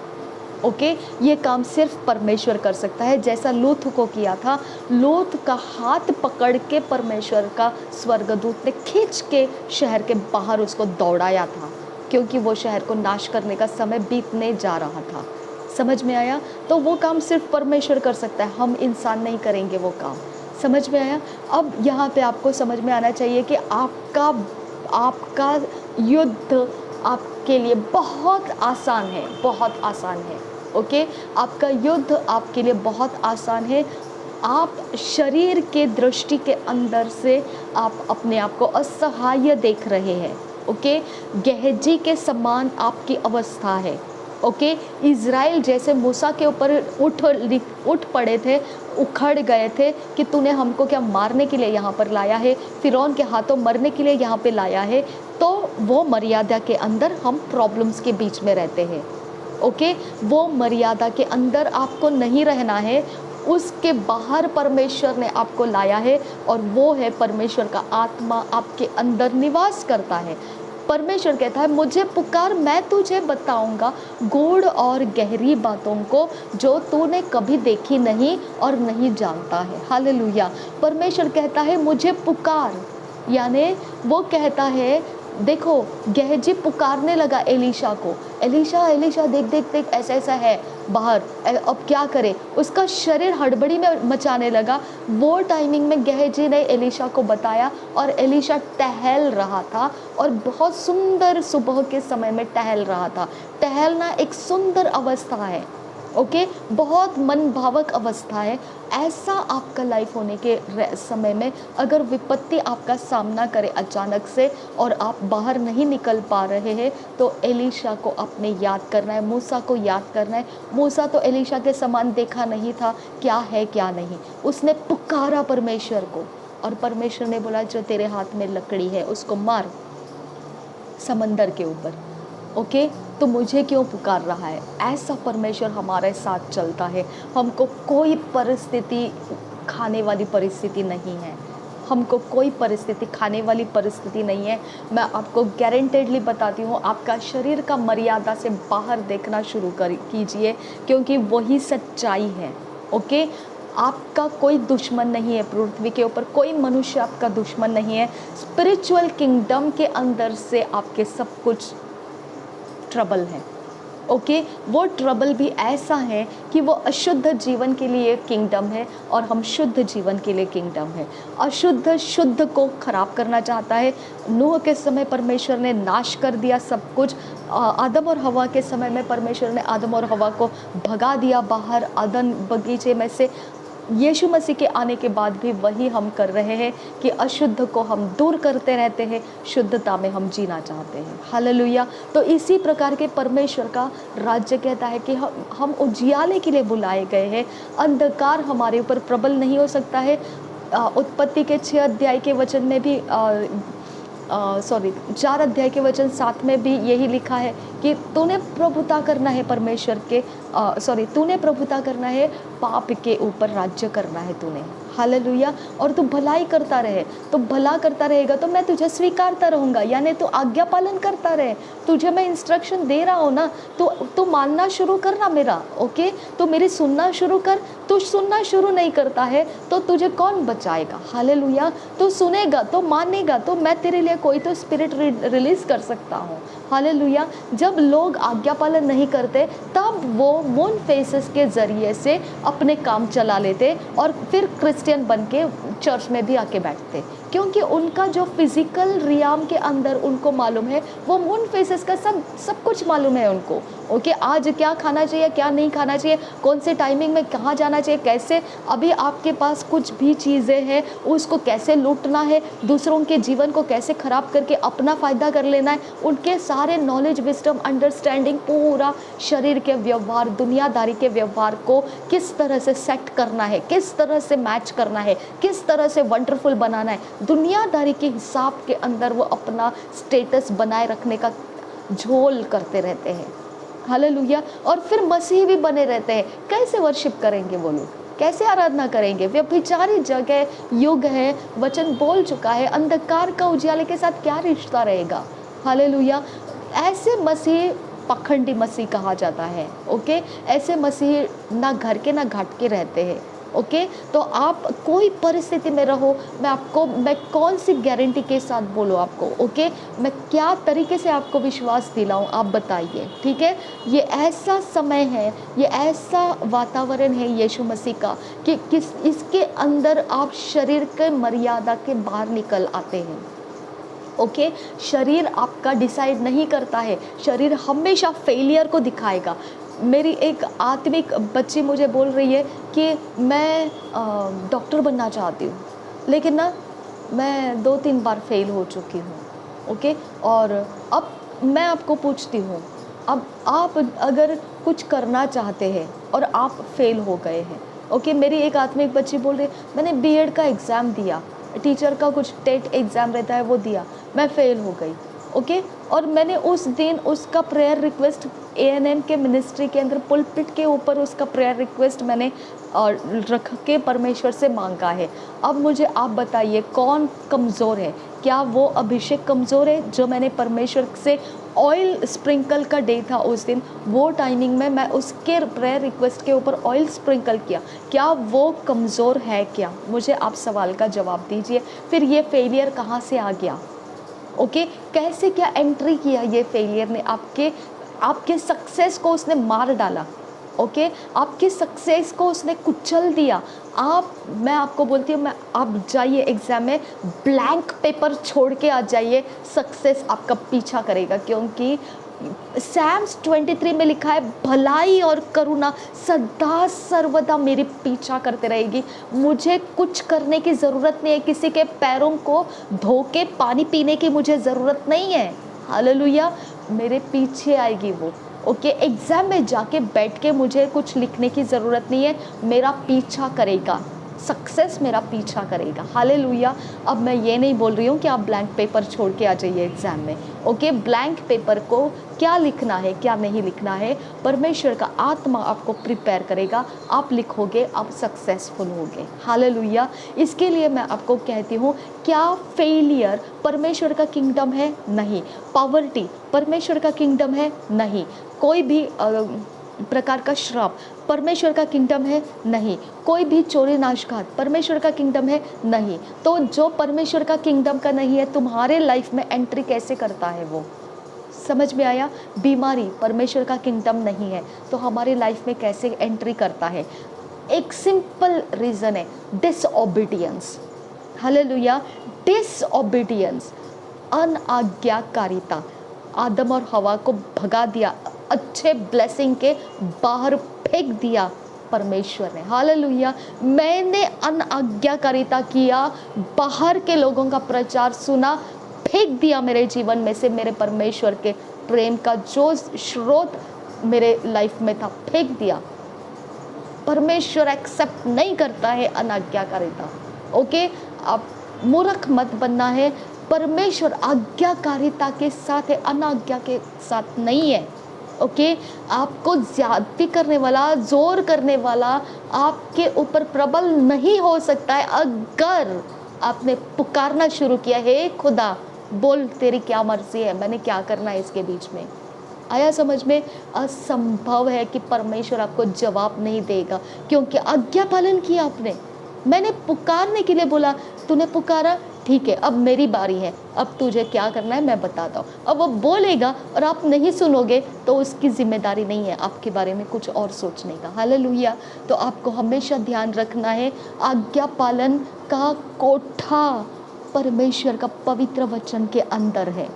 ओके, ये काम सिर्फ परमेश्वर कर सकता है। जैसा लूत को किया था, लूत का हाथ पकड़ के परमेश्वर का स्वर्गदूत ने खींच के शहर के बाहर उसको दौड़ाया था, क्योंकि वो शहर को नाश करने का समय बीतने जा रहा था। समझ में आया? तो वो काम सिर्फ परमेश्वर कर सकता है, हम इंसान नहीं करेंगे वो काम। समझ में आया? अब यहाँ पे आपको समझ में आना चाहिए कि आपका युद्ध आपके लिए बहुत आसान है, बहुत आसान है। ओके, आपका युद्ध आपके लिए बहुत आसान है। आप शरीर के दृष्टि के अंदर से आप अपने आप को असहाय देख रहे हैं। ओके, गेहजी के समान आपकी अवस्था है। ओके, इज़राइल जैसे मूसा के ऊपर उठ पड़े थे, उखड़ गए थे कि तूने हमको क्या मारने के लिए यहाँ पर लाया है, फिरौन के हाथों मरने के लिए यहाँ पे लाया है। तो वो मर्यादा के अंदर हम प्रॉब्लम्स के बीच में रहते हैं। ओके, वो मर्यादा के अंदर आपको नहीं रहना है, उसके बाहर परमेश्वर ने आपको लाया है, और वो है परमेश्वर का आत्मा आपके अंदर निवास करता है। परमेश्वर कहता है, मुझे पुकार, मैं तुझे बताऊंगा गूढ़ और गहरी बातों को जो तूने कभी देखी नहीं और नहीं जानता है। हालेलुया। परमेश्वर कहता है मुझे पुकार, यानी वो कहता है देखो गेहजी पुकारने लगा एलीशा को, एलीशा एलीशा देख देख देख ऐसा ऐसा है बाहर, अब क्या करे। उसका शरीर हड़बड़ी में मचाने लगा। वो टाइमिंग में गेहजी ने एलीशा को बताया और एलीशा टहल रहा था और बहुत सुंदर सुबह के समय में टहल रहा था। टहलना एक सुंदर अवस्था है, ओके, बहुत मन भावक अवस्था है। ऐसा आपका लाइफ होने के समय में अगर विपत्ति आपका सामना करे अचानक से और आप बाहर नहीं निकल पा रहे हैं, तो एलीशा को आपने याद करना है, मूसा को याद करना है। मूसा तो एलीशा के समान देखा नहीं था क्या है क्या नहीं, उसने पुकारा परमेश्वर को और परमेश्वर ने बोला जो तेरे हाथ में लकड़ी है उसको मार समंदर के ऊपर। ओके, तो मुझे क्यों पुकार रहा है? ऐसा परमेश्वर हमारे साथ चलता है। हमको कोई परिस्थिति खाने वाली परिस्थिति नहीं है, हमको कोई परिस्थिति खाने वाली परिस्थिति नहीं है। मैं आपको गारंटेडली बताती हूँ, आपका शरीर का मर्यादा से बाहर देखना शुरू कीजिए, क्योंकि वही सच्चाई है। ओके, आपका कोई दुश्मन नहीं है पृथ्वी के ऊपर, कोई मनुष्य आपका दुश्मन नहीं है। स्पिरिचुअल किंगडम के अंदर से आपके सब कुछ ट्रबल है। ओके, वो ट्रबल भी ऐसा है कि वो अशुद्ध जीवन के लिए किंगडम है और हम शुद्ध जीवन के लिए किंगडम है। अशुद्ध शुद्ध को खराब करना चाहता है। नूह के समय परमेश्वर ने नाश कर दिया सब कुछ। आदम और हवा के समय में परमेश्वर ने आदम और हवा को भगा दिया बाहर अदन बगीचे में से। यीशु मसीह के आने के बाद भी वही हम कर रहे हैं कि अशुद्ध को हम दूर करते रहते हैं, शुद्धता में हम जीना चाहते हैं। हालेलुया। तो इसी प्रकार के परमेश्वर का राज्य कहता है कि हम उजियाले के लिए बुलाए गए हैं। अंधकार हमारे ऊपर प्रबल नहीं हो सकता है। उत्पत्ति के 6 अध्याय के वचन में भी 4 अध्याय के वचन 7 में भी यही लिखा है कि तूने प्रभुता करना है परमेश्वर के तूने प्रभुता करना है, पाप के ऊपर राज्य करना है तूने। हालेलुया। और तू भलाई करता रहे, तो भला करता रहेगा तो मैं तुझे स्वीकारता रहूँगा। यानी तू आज्ञा पालन करता रहे, तुझे मैं इंस्ट्रक्शन दे रहा हूँ ना, तू मानना शुरू करना मेरा। ओके, तो मेरी सुनना शुरू कर। तू सुनना शुरू नहीं करता है तो तुझे कौन बचाएगा? हालेलुया। तू सुनेगा तो मानेगा तो मैं तेरे लिए कोई तो स्पिरिट रिलीज कर सकता हूँ। हालेलुया। जब लोग आज्ञा पालन नहीं करते तब वो मून फेसेस के ज़रिए से अपने काम चला लेते और फिर क्रिश्चियन बन के चर्च में भी आके बैठते, क्योंकि उनका जो फिजिकल रियाम के अंदर उनको मालूम है, वो मून फेसेस का सब कुछ मालूम है उनको। ओके, आज क्या खाना चाहिए क्या नहीं खाना चाहिए, कौन से टाइमिंग में कहाँ जाना चाहिए, कैसे अभी आपके पास कुछ भी चीज़ें हैं उसको कैसे लूटना है, दूसरों के जीवन को कैसे ख़राब करके अपना फ़ायदा कर लेना है, उनके सारे नॉलेज विजडम अंडरस्टैंडिंग पूरा शरीर के व्यवहार दुनियादारी के व्यवहार को किस तरह से सेट करना है, किस तरह से मैच करना है, किस तरह से वंडरफुल बनाना है, दुनियादारी के हिसाब के अंदर वो अपना स्टेटस बनाए रखने का झोल करते रहते हैं। हालेलुया। और फिर मसीह भी बने रहते हैं। कैसे वर्शिप करेंगे वो लोग, कैसे आराधना करेंगे? व्यभिचारी जगह युग है, वचन बोल चुका है, अंधकार का उजियाले के साथ क्या रिश्ता रहेगा? हालेलुया। ऐसे मसीह पखंडी मसीह कहा जाता है। ओके, ऐसे मसीह ना घर के ना घाट के रहते हैं। ओके, तो आप कोई परिस्थिति में रहो, मैं कौन सी गारंटी के साथ बोलूँ आपको? ओके, मैं क्या तरीके से आपको विश्वास दिलाऊं, आप बताइए। ठीक है, ये ऐसा समय है, ये ऐसा वातावरण है यीशु मसीह का कि इसके अंदर आप शरीर के मर्यादा के बाहर निकल आते हैं। ओके, शरीर आपका डिसाइड नहीं करता है, शरीर हमेशा फेलियर को दिखाएगा। मेरी एक आत्मिक बच्ची मुझे बोल रही है कि मैं डॉक्टर बनना चाहती हूँ, लेकिन ना मैं 2-3 बार फेल हो चुकी हूँ। ओके, और अब मैं आपको पूछती हूँ, अब आप अगर कुछ करना चाहते हैं और आप फेल हो गए हैं। ओके, मेरी एक आत्मिक बच्ची बोल रही है मैंने बीएड का एग्ज़ाम दिया, टीचर का कुछ टेट एग्ज़ाम रहता है वो दिया, मैं फेल हो गई। ओके, और मैंने उस दिन उसका प्रेयर रिक्वेस्ट एएनएम के मिनिस्ट्री के अंदर पुलपिट के ऊपर उसका प्रेयर रिक्वेस्ट मैंने रख के परमेश्वर से मांगा है। अब मुझे आप बताइए कौन कमज़ोर है? क्या वो अभिषेक कमज़ोर है जो मैंने परमेश्वर से ऑयल स्प्रिंकल का डे था उस दिन, वो टाइमिंग में मैं उसके प्रेयर रिक्वेस्ट के ऊपर ऑयल स्प्रिंकल किया, क्या वो कमज़ोर है क्या? मुझे आप सवाल का जवाब दीजिए। फिर ये फेलियर कहाँ से आ गया? ओके, कैसे क्या एंट्री किया ये फेलियर ने आपके सक्सेस को उसने मार डाला। ओके, आपकी सक्सेस को उसने कुचल दिया। मैं आपको बोलती हूँ, आप जाइए एग्ज़ाम में ब्लैंक पेपर छोड़ के आ जाइए, सक्सेस आपका पीछा करेगा। क्योंकि सैम्स 23 में लिखा है, भलाई और करुणा सदा सर्वदा मेरी पीछा करते रहेगी। मुझे कुछ करने की ज़रूरत नहीं है, किसी के पैरों को धो के पानी पीने की मुझे ज़रूरत नहीं है। हालेलुया, मेरे पीछे आएगी वो। ओके, एग्ज़ाम में जाके बैठ के मुझे कुछ लिखने की ज़रूरत नहीं है, मेरा पीछा करेगा, सक्सेस मेरा पीछा करेगा। हालेलुया। अब मैं ये नहीं बोल रही हूँ कि आप ब्लैंक पेपर छोड़ के आ जाइए एग्ज़ाम में। ओके, ब्लैंक पेपर को क्या लिखना है क्या नहीं लिखना है, परमेश्वर का आत्मा आपको प्रिपेयर करेगा, आप लिखोगे, आप सक्सेसफुल होगे। हालेलुया। इसके लिए मैं आपको कहती हूँ, क्या फेलियर परमेश्वर का किंगडम है? नहीं। पॉवर्टी परमेश्वर का किंगडम है? नहीं। कोई भी प्रकार का श्राप परमेश्वर का किंगडम है? नहीं। कोई भी चोरी नाशघात परमेश्वर का किंगडम है? नहीं। तो जो परमेश्वर का किंगडम का नहीं है, तुम्हारे लाइफ में एंट्री कैसे करता है वो? समझ में आया? बीमारी परमेश्वर का किंगडम नहीं है, तो हमारी लाइफ में कैसे एंट्री करता है? एक सिंपल रीज़न है, डिसओबीडियंस। हालेलुया। डिसओबीडियंस, अनाज्ञाकारिता। आदम और हवा को भगा दिया, अच्छे ब्लेसिंग के बाहर फेंक दिया परमेश्वर ने। हालेलुया। मैंने अनाज्ञाकारिता किया, बाहर के लोगों का प्रचार सुना, फेंक दिया मेरे जीवन में से, मेरे परमेश्वर के प्रेम का जो स्रोत मेरे लाइफ में था, फेंक दिया। परमेश्वर एक्सेप्ट नहीं करता है अनाज्ञाकारिता। ओके, आप मूर्ख मत बनना है। परमेश्वर आज्ञाकारिता के साथ है, अनाज्ञा के साथ नहीं है। ओके, आपको ज्यादती करने वाला, जोर करने वाला आपके ऊपर प्रबल नहीं हो सकता है, अगर आपने पुकारना शुरू किया, हे खुदा बोल तेरी क्या मर्जी है, मैंने क्या करना है इसके बीच में। आया समझ में? असंभव है कि परमेश्वर आपको जवाब नहीं देगा, क्योंकि आज्ञा पालन किया आपने। मैंने पुकारने के लिए बोला, तूने पुकारा, ठीक है, अब मेरी बारी है, अब तुझे क्या करना है मैं बताता हूँ। अब वो बोलेगा और आप नहीं सुनोगे तो उसकी जिम्मेदारी नहीं है आपके बारे में कुछ और सोचने का। हालेलुया। तो आपको हमेशा ध्यान रखना है, आज्ञा पालन का कोठा परमेश्वर का पवित्र वचन के अंदर है।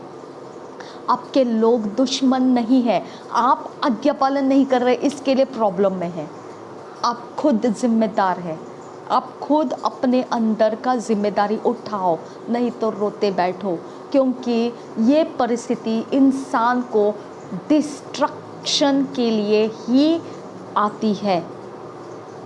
आपके लोग दुश्मन नहीं है, आप आज्ञा पालन नहीं कर रहे इसके लिए प्रॉब्लम में है। आप खुद जिम्मेदार हैं, आप खुद अपने अंदर का जिम्मेदारी उठाओ, नहीं तो रोते बैठो। क्योंकि ये परिस्थिति इंसान को डिस्ट्रक्शन के लिए ही आती है।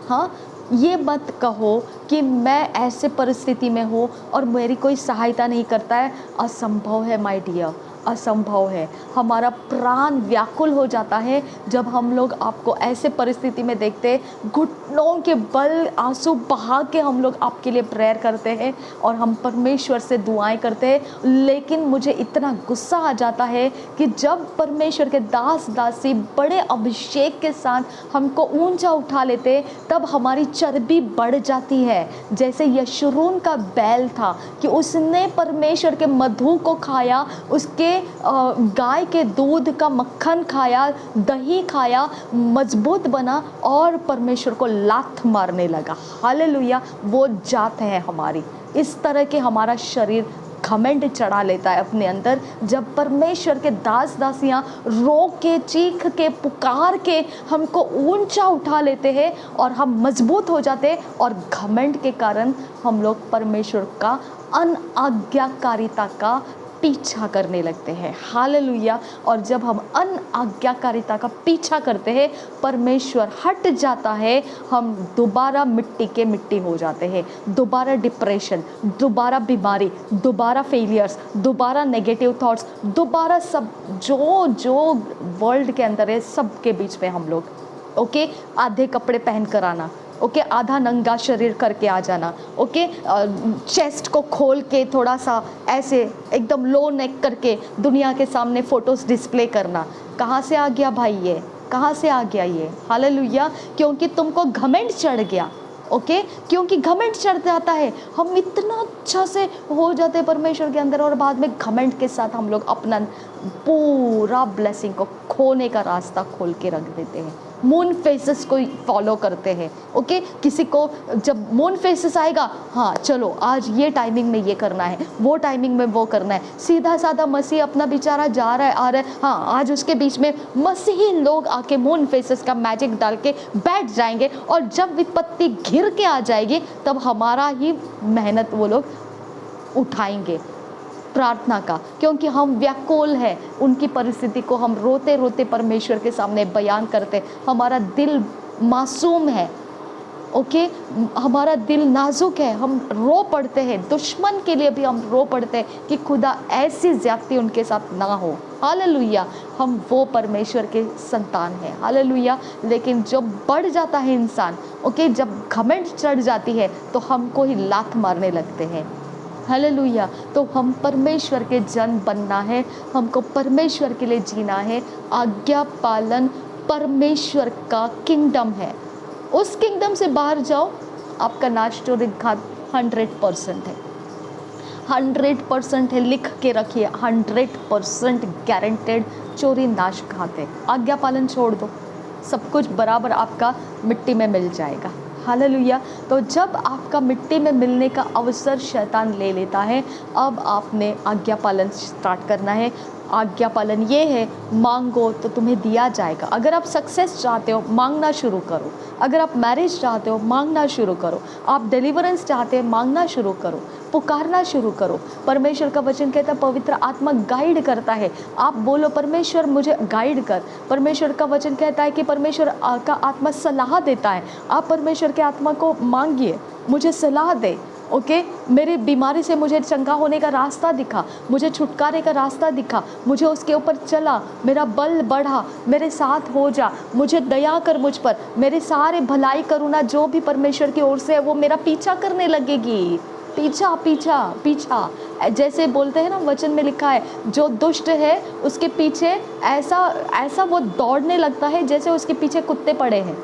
हाँ, ये मत कहो कि मैं ऐसे परिस्थिति में हूँ और मेरी कोई सहायता नहीं करता है। असंभव है माय डियर, असंभव है। हमारा प्राण व्याकुल हो जाता है जब हम लोग आपको ऐसे परिस्थिति में देखते हैं। घुटनों के बल आंसू बहा के हम लोग आपके लिए प्रेयर करते हैं और हम परमेश्वर से दुआएं करते हैं। लेकिन मुझे इतना गुस्सा आ जाता है कि जब परमेश्वर के दास दासी बड़े अभिषेक के साथ हमको ऊंचा उठा लेते, तब हमारी चर्बी बढ़ जाती है। जैसे यशूरून का बैल था कि उसने परमेश्वर के मधु को खाया, उसके गाय के दूध का मक्खन खाया, दही खाया, मजबूत बना और परमेश्वर को लात मारने लगा। हालेलुया। वो जात है हमारी। इस तरह के हमारा शरीर घमंड चढ़ा लेता है अपने अंदर। जब परमेश्वर के दास दासियां रो के, चीख के, पुकार के हमको ऊंचा उठा लेते हैं और हम मजबूत हो जाते हैं, और घमंड के कारण हम लोग परमेश्वर का अनाज्ञाकारिता का पीछा करने लगते हैं। हालेलुया। और जब हम अनाज्ञाकारिता का पीछा करते हैं, परमेश्वर हट जाता है, हम दोबारा मिट्टी के मिट्टी हो जाते हैं। दोबारा डिप्रेशन, दोबारा बीमारी, दोबारा फेलियर्स, दोबारा नेगेटिव थॉट्स, दोबारा सब जो वर्ल्ड के अंदर है सब के बीच में हम लोग। ओके, आधे कपड़े पहन कर आना, ओके, आधा नंगा शरीर करके आ जाना, ओके, चेस्ट को खोल के थोड़ा सा ऐसे एकदम लो नेक करके दुनिया के सामने फ़ोटोज़ डिस्प्ले करना। कहाँ से आ गया भाई ये? कहाँ से आ गया ये? हालेलुया। क्योंकि तुमको घमंड चढ़ गया। ओके, क्योंकि घमंड चढ़ जाता है, हम इतना अच्छा से हो जाते हैं परमेश्वर के अंदर और बाद में घमंड के साथ हम लोग अपना पूरा ब्लेसिंग को खोने का रास्ता खोल के रख देते हैं। मून फेसेस को फॉलो करते हैं। ओके, किसी को जब मून फेसेस आएगा, हाँ चलो आज ये टाइमिंग में ये करना है, वो टाइमिंग में वो करना है। सीधा साधा मसीह अपना बेचारा जा रहा है आ रहा है, हाँ आज उसके बीच में मसीही लोग आके मून फेसेस का मैजिक डाल के बैठ जाएंगे और जब विपत्ति घिर के आ जाएगी तब हमारा ही मेहनत वो लोग उठाएंगे प्रार्थना का, क्योंकि हम व्याकुल है उनकी परिस्थिति को हम रोते रोते परमेश्वर के सामने बयान करते। हमारा दिल मासूम है, ओके, हमारा दिल नाजुक है, हम रो पड़ते हैं, दुश्मन के लिए भी हम रो पड़ते हैं कि खुदा ऐसी ज्यादती उनके साथ ना हो। हालेलुया, हम वो परमेश्वर के संतान हैं। हालेलुया। लेकिन जब बढ़ जाता है इंसान, ओके, जब घमंड चढ़ जाती है तो हमको ही लात मारने लगते हैं। हालेलुया। तो हम परमेश्वर के जन बनना है, हमको परमेश्वर के लिए जीना है। आज्ञा पालन परमेश्वर का किंगडम है, उस किंगडम से बाहर जाओ आपका नाश चोरी घात 100% है, 100% है। लिख के रखिए, 100% गारंटेड चोरी नाश घात है। आज्ञा पालन छोड़ दो, सब कुछ बराबर आपका मिट्टी में मिल जाएगा। हालेलुया। तो जब आपका मिट्टी में मिलने का अवसर शैतान ले लेता है, अब आपने आज्ञा पालन स्टार्ट करना है। आज्ञा पालन ये है, मांगो तो तुम्हें दिया जाएगा। अगर आप सक्सेस चाहते हो, मांगना शुरू करो। अगर आप मैरिज चाहते हो, मांगना शुरू करो। आप डिलीवरेंस चाहते हैं, मांगना शुरू करो, पुकारना शुरू करो। परमेश्वर का वचन कहता है पवित्र आत्मा गाइड करता है। आप बोलो परमेश्वर मुझे गाइड कर। परमेश्वर का वचन कहता है कि परमेश्वर का आत्मा सलाह देता है। आप परमेश्वर के आत्मा को मांगिए, मुझे सलाह दे। ओके, मेरी बीमारी से मुझे चंगा होने का रास्ता दिखा, मुझे छुटकारे का रास्ता दिखा, मुझे उसके ऊपर चला, मेरा बल बढ़ा, मेरे साथ हो जा, मुझे दया कर मुझ पर, मेरे सारे भलाई करुणा जो भी परमेश्वर की ओर से है वो मेरा पीछा करने लगेगी। पीछा पीछा पीछा, जैसे बोलते हैं ना, वचन में लिखा है जो दुष्ट है उसके पीछे ऐसा वो दौड़ने लगता है जैसे उसके पीछे कुत्ते पड़े हैं,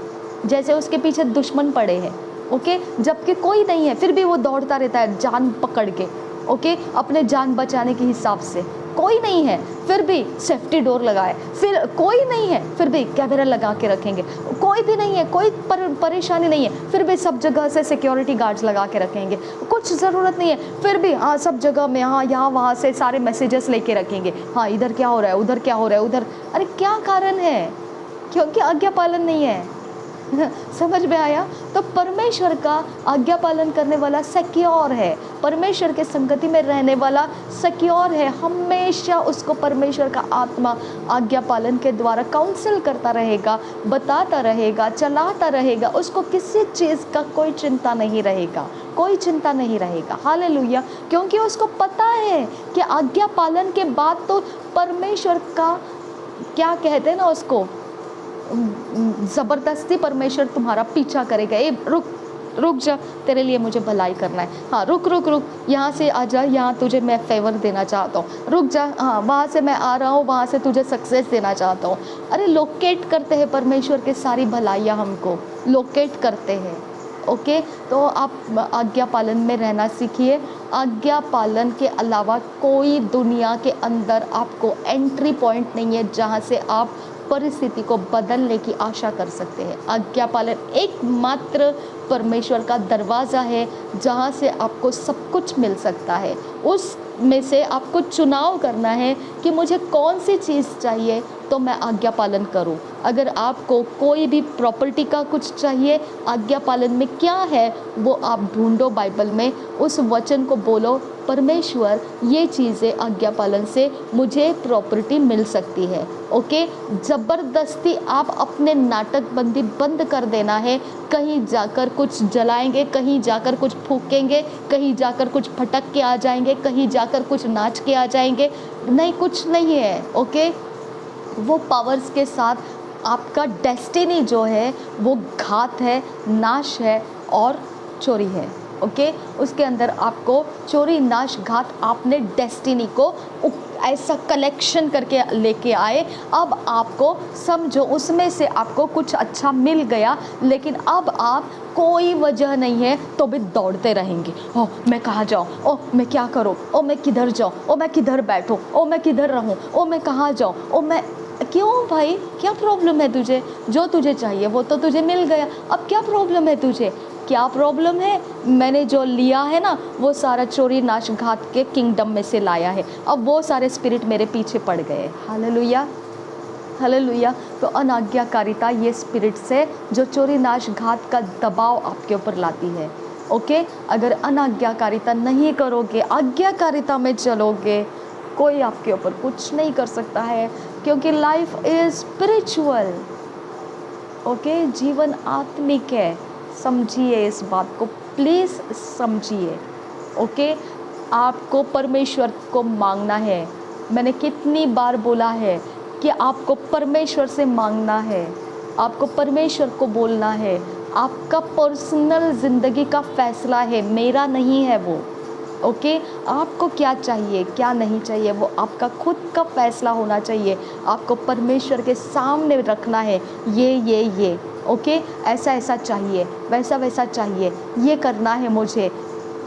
जैसे उसके पीछे दुश्मन पड़े हैं। ओके, जबकि कोई नहीं है फिर भी वो दौड़ता रहता है जान पकड़ के। ओके, अपने जान बचाने के हिसाब से। कोई नहीं है फिर भी सेफ्टी डोर लगाए, फिर कोई नहीं है फिर भी कैमरा लगा के रखेंगे। कोई भी नहीं है, कोई परेशानी नहीं है फिर भी सब जगह से सिक्योरिटी गार्ड्स लगा के रखेंगे। कुछ ज़रूरत नहीं है फिर भी हाँ सब जगह में हाँ यहाँ वहाँ से सारे मैसेजेस लेके रखेंगे। हाँ इधर क्या हो रहा है, उधर क्या हो रहा है, उधर। अरे क्या कारण है? क्योंकि आज्ञा पालन नहीं है। समझ में आया? तो परमेश्वर का आज्ञा पालन करने वाला सिक्योर है, परमेश्वर के संगति में रहने वाला सिक्योर है। हमेशा उसको परमेश्वर का आत्मा आज्ञा पालन के द्वारा काउंसिल करता रहेगा, बताता रहेगा, चलाता रहेगा। उसको किसी चीज़ का कोई चिंता नहीं रहेगा, कोई चिंता नहीं रहेगा। हालेलुया। क्योंकि उसको पता है कि आज्ञा पालन के बाद तो परमेश्वर का क्या कहते हैं ना, उसको ज़बरदस्ती परमेश्वर तुम्हारा पीछा करेगा। ए रुक जा, तेरे लिए मुझे भलाई करना है। हाँ रुक, यहाँ से आ जा, यहाँ तुझे मैं फेवर देना चाहता हूँ। रुक जा, हाँ वहाँ से मैं आ रहा हूँ, वहाँ से तुझे सक्सेस देना चाहता हूँ। अरे लोकेट करते हैं परमेश्वर के सारी भलाइयाँ, हमको लोकेट करते हैं। ओके, तो आप आज्ञा पालन में रहना सीखिए। आज्ञा पालन के अलावा कोई दुनिया के अंदर आपको एंट्री पॉइंट नहीं है जहाँ से आप परिस्थिति को बदलने की आशा कर सकते हैं। आज्ञा पालन एकमात्र परमेश्वर का दरवाज़ा है जहाँ से आपको सब कुछ मिल सकता है। उस में से आपको चुनाव करना है कि मुझे कौन सी चीज़ चाहिए तो मैं आज्ञा पालन करूं। अगर आपको कोई भी प्रॉपर्टी का कुछ चाहिए, आज्ञा पालन में क्या है वो आप ढूंढो बाइबल में, उस वचन को बोलो परमेश्वर ये चीज़ें आज्ञा पालन से मुझे प्रॉपर्टी मिल सकती है। ओके, ज़बरदस्ती आप अपने नाटकबंदी बंद कर देना है। कहीं जाकर कुछ जलाएंगे, कहीं जाकर कुछ फूकेंगे, कहीं जाकर कुछ फटक के आ जाएंगे, कहीं जाकर कुछ नाच के आ जाएंगे, नहीं, कुछ नहीं है। ओके, वो पावर्स के साथ आपका डेस्टिनी जो है वो घात है, नाश है और चोरी है। ओके, उसके अंदर आपको चोरी नाश घात, आपने डेस्टिनी को ऐसा कलेक्शन करके लेके आए। अब आपको समझो उसमें से आपको कुछ अच्छा मिल गया, लेकिन अब आप कोई वजह नहीं है तो भी दौड़ते रहेंगे। ओह मैं कहाँ जाऊँ, ओह मैं क्या करूँ, ओह मैं किधर जाऊँ, ओह मैं किधर बैठूँ, ओह मैं किधर रहूँ, ओह मैं कहाँ जाऊँ, ओह मैं क्यों भाई, क्या प्रॉब्लम है तुझे? जो तुझे चाहिए वो तो तुझे मिल गया, अब क्या प्रॉब्लम है तुझे? क्या प्रॉब्लम है? मैंने जो लिया है ना वो सारा चोरी नाश घात के किंगडम में से लाया है, अब वो सारे स्पिरिट मेरे पीछे पड़ गए। Hallelujah, hallelujah. तो अनाज्ञाकारिता ये स्पिरिट्स है जो चोरी नाश घात का दबाव आपके ऊपर लाती है। ओके, अगर अनाज्ञाकारिता नहीं करोगे, आज्ञाकारिता में चलोगे, कोई आपके ऊपर कुछ नहीं कर सकता है, क्योंकि लाइफ इज स्पिरिचुअल। ओके, जीवन आत्मिक है, समझिए इस बात को, प्लीज़ समझिए। ओके, आपको परमेश्वर को मांगना है। मैंने कितनी बार बोला है कि आपको परमेश्वर से मांगना है, आपको परमेश्वर को बोलना है। आपका पर्सनल ज़िंदगी का फैसला है, मेरा नहीं है वो। ओके, आपको क्या चाहिए क्या नहीं चाहिए वो आपका खुद का फैसला होना चाहिए। आपको परमेश्वर के सामने रखना है, ये ओके, ऐसा ऐसा चाहिए, वैसा वैसा चाहिए, ये करना है मुझे।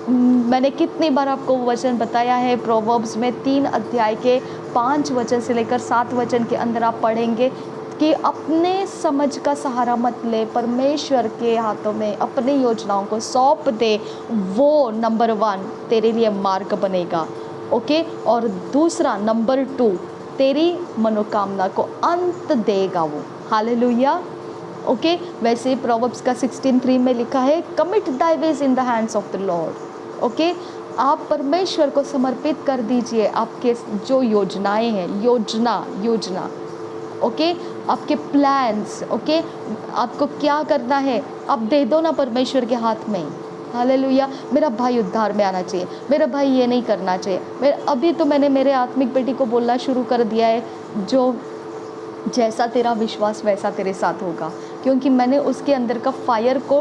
मैंने कितनी बार आपको वचन बताया है, प्रोवर्ब्स में 3 अध्याय के 5 वचन से लेकर 7 वचन के अंदर आप पढ़ेंगे कि अपने समझ का सहारा मत ले, परमेश्वर के हाथों में अपनी योजनाओं को सौंप दे, वो नंबर 1 तेरे लिए मार्ग बनेगा। ओके, और दूसरा नंबर 2 तेरी मनोकामना को अंत देगा वो। हालेलुया। ओके, वैसे प्रोवर्ब्स का 16:3 में लिखा है, commit Dai ways in the hands of the Lord. Okay, आप परमेश्वर को समर्पित कर दीजिए आपके जो योजनाएं हैं, योजना ओके, आपके प्लान्स। ओके, आपको क्या करना है आप दे दो ना परमेश्वर के हाथ में। हालेलुया। मेरा भाई उद्धार में आना चाहिए, मेरा भाई ये नहीं करना चाहिए। अभी तो मैंने मेरे आत्मिक बेटी को बोलना शुरू कर दिया है, जो जैसा तेरा विश्वास वैसा तेरे साथ होगा, क्योंकि मैंने उसके अंदर का फायर को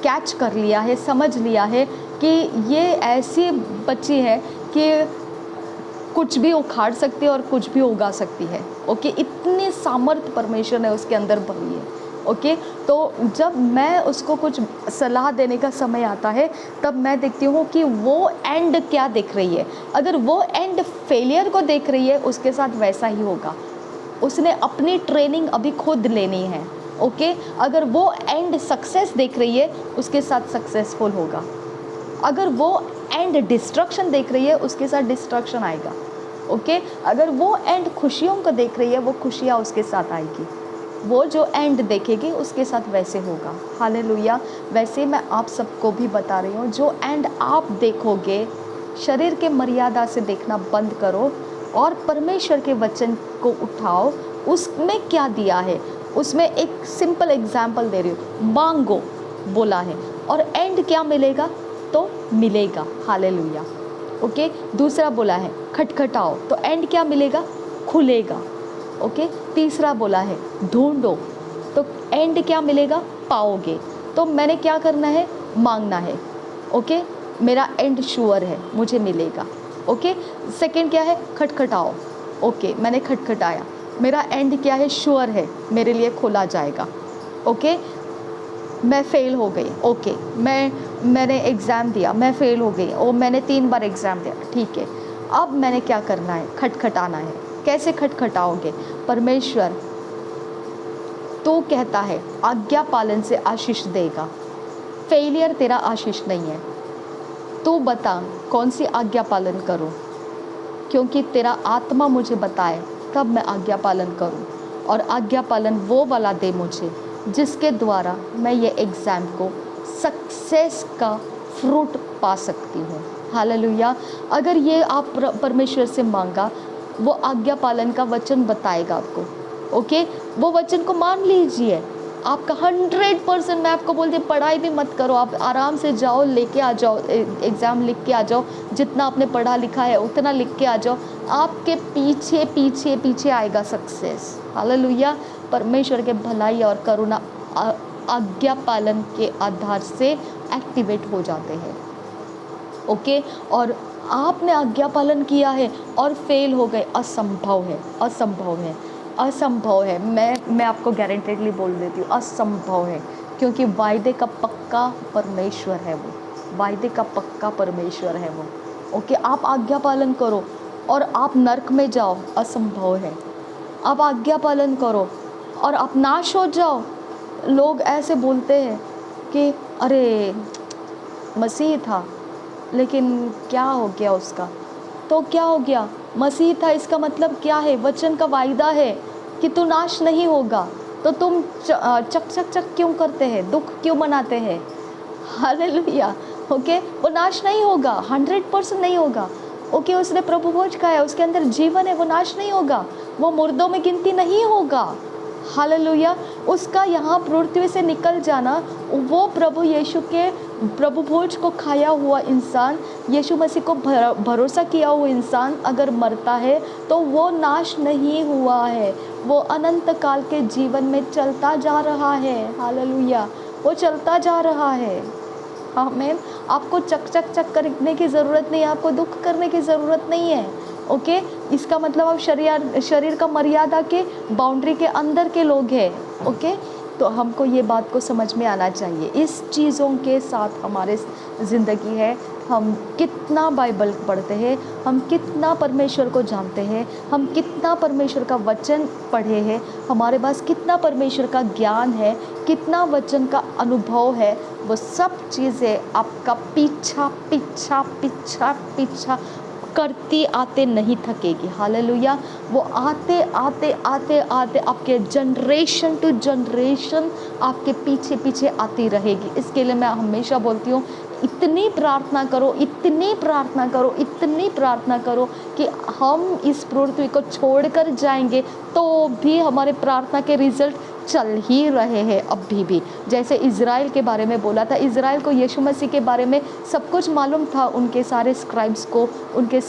कैच कर लिया है, समझ लिया है कि ये ऐसी बच्ची है कि कुछ भी उखाड़ सकती है और कुछ भी उगा सकती है। ओके, इतनी सामर्थ्य परमेश्वर ने उसके अंदर भरी है। ओके, तो जब मैं उसको कुछ सलाह देने का समय आता है, तब मैं देखती हूँ कि वो एंड क्या देख रही है। अगर वो एंड फेलियर को देख रही है, उसके साथ वैसा ही होगा। उसने अपनी ट्रेनिंग अभी खुद लेनी है। ओके, अगर वो एंड सक्सेस देख रही है, उसके साथ सक्सेसफुल होगा। अगर वो एंड डिस्ट्रक्शन देख रही है, उसके साथ डिस्ट्रक्शन आएगा। ओके, अगर वो एंड खुशियों को देख रही है, वो खुशियाँ उसके साथ आएगी। वो जो एंड देखेगी उसके साथ वैसे होगा। हालेलुया। वैसे मैं आप सबको भी बता रही हूँ, जो एंड आप देखोगे, शरीर के मर्यादा से देखना बंद करो और परमेश्वर के वचन को उठाओ। उसमें क्या दिया है, उसमें एक सिंपल एग्जाम्पल दे रही हूँ, मांगो बोला है, और एंड क्या मिलेगा तो मिलेगा। हालेलुया। ओके, दूसरा बोला है खटखटाओ, तो एंड क्या मिलेगा, खुलेगा। ओके, तीसरा बोला है ढूंढो, तो एंड क्या मिलेगा, पाओगे। तो मैंने क्या करना है, मांगना है। ओके, मेरा एंड श्योर है, मुझे मिलेगा। ओके, सेकंड क्या है, खटखटाओ। ओके, मैंने खटखटाया, मेरा एंड क्या है, श्योर है, मेरे लिए खोला जाएगा। ओके, मैं फ़ेल हो गई। ओके, मैंने एग्ज़ाम दिया, मैं फ़ेल हो गई, और मैंने 3 बार एग्ज़ाम दिया, ठीक है। अब मैंने क्या करना है, खटखटाना है। कैसे खटखटाओगे, परमेश्वर तू कहता है आज्ञा पालन से आशीष देगा, फेलियर तेरा आशीष नहीं है। तू बता कौन सी आज्ञा पालन करूं, क्योंकि तेरा आत्मा मुझे बताए तब मैं आज्ञा पालन करूं, और आज्ञा पालन वो वाला दे मुझे जिसके द्वारा मैं ये एग्ज़ाम को सक्सेस का फ्रूट पा सकती हूँ। हालेलुया। अगर ये आप परमेश्वर से मांगा, वो आज्ञा पालन का वचन बताएगा आपको। ओके, वो वचन को मान लीजिए। आपका 100%, मैं आपको बोलती, पढ़ाई भी मत करो, आप आराम से जाओ, लेके आ जाओ, एग्ज़ाम लिख के आ जाओ, जितना आपने पढ़ा लिखा है उतना लिख के आ जाओ, आपके पीछे पीछे पीछे आएगा सक्सेस। हालेलुया। परमेश्वर के भलाई और करुणा आज्ञा पालन के आधार से एक्टिवेट हो जाते हैं। ओके, और आपने आज्ञा पालन किया है और फेल हो गए, असंभव है, असंभव है, असंभव है। मैं आपको गारंटेडली बोल देती हूँ, असंभव है, क्योंकि वायदे का पक्का परमेश्वर है वो, वायदे का पक्का परमेश्वर है वो। ओके, आप आज्ञा पालन करो और आप नरक में जाओ, असंभव है। आप आज्ञा पालन करो और आप नाश हो जाओ। लोग ऐसे बोलते हैं कि अरे मसीह था लेकिन क्या हो गया उसका, तो क्या हो गया, मसीह था इसका मतलब क्या है, वचन का वायदा है कि तू नाश नहीं होगा, तो तुम चक चक चक क्यों करते हैं, दुख क्यों मनाते हैं। हालेलुया। ओके, वो नाश नहीं होगा, 100% नहीं होगा। ओके, उसने प्रभु भोज खाया, उसके अंदर जीवन है, वो नाश नहीं होगा, वो मुर्दों में गिनती नहीं होगा। हालेलुया। उसका यहाँ पृथ्वी से निकल जाना, वो प्रभु यीशु के प्रभु भोज को खाया हुआ इंसान, यीशु मसीह को भरोसा किया हुआ इंसान अगर मरता है तो वो नाश नहीं हुआ है, वो अनंत काल के जीवन में चलता जा रहा है। हालेलुया, वो चलता जा रहा है। आमीन। आपको चक चक चक करने की ज़रूरत नहीं है, आपको दुख करने की ज़रूरत नहीं है। ओके, इसका मतलब आप शरीर का मर्यादा के बाउंड्री के अंदर के लोग हैं। ओके, तो हमको ये बात को समझ में आना चाहिए। इस चीज़ों के साथ हमारे ज़िंदगी है, हम कितना बाइबल पढ़ते हैं, हम कितना परमेश्वर को जानते हैं, हम कितना परमेश्वर का वचन पढ़े हैं, हमारे पास कितना परमेश्वर का ज्ञान है, कितना वचन का अनुभव है, वो सब चीज़ें आपका पीछा पीछा पीछा पीछा करती आते नहीं थकेगी। हालेलुया। वो आते आते आते आते आपके जनरेशन टू जनरेशन आपके पीछे पीछे आती रहेगी। इसके लिए मैं हमेशा बोलती हूँ, इतनी प्रार्थना करो, इतनी प्रार्थना करो, इतनी प्रार्थना करो कि हम इस पृथ्वी को छोड़कर जाएंगे तो भी हमारे प्रार्थना के रिजल्ट चल ही रहे हैं अभी भी। जैसे इज़राइल के बारे में बोला था, इज़राइल को यीशु मसीह के बारे में सब कुछ मालूम था, उनके सारे स्क्राइब्स को, उनके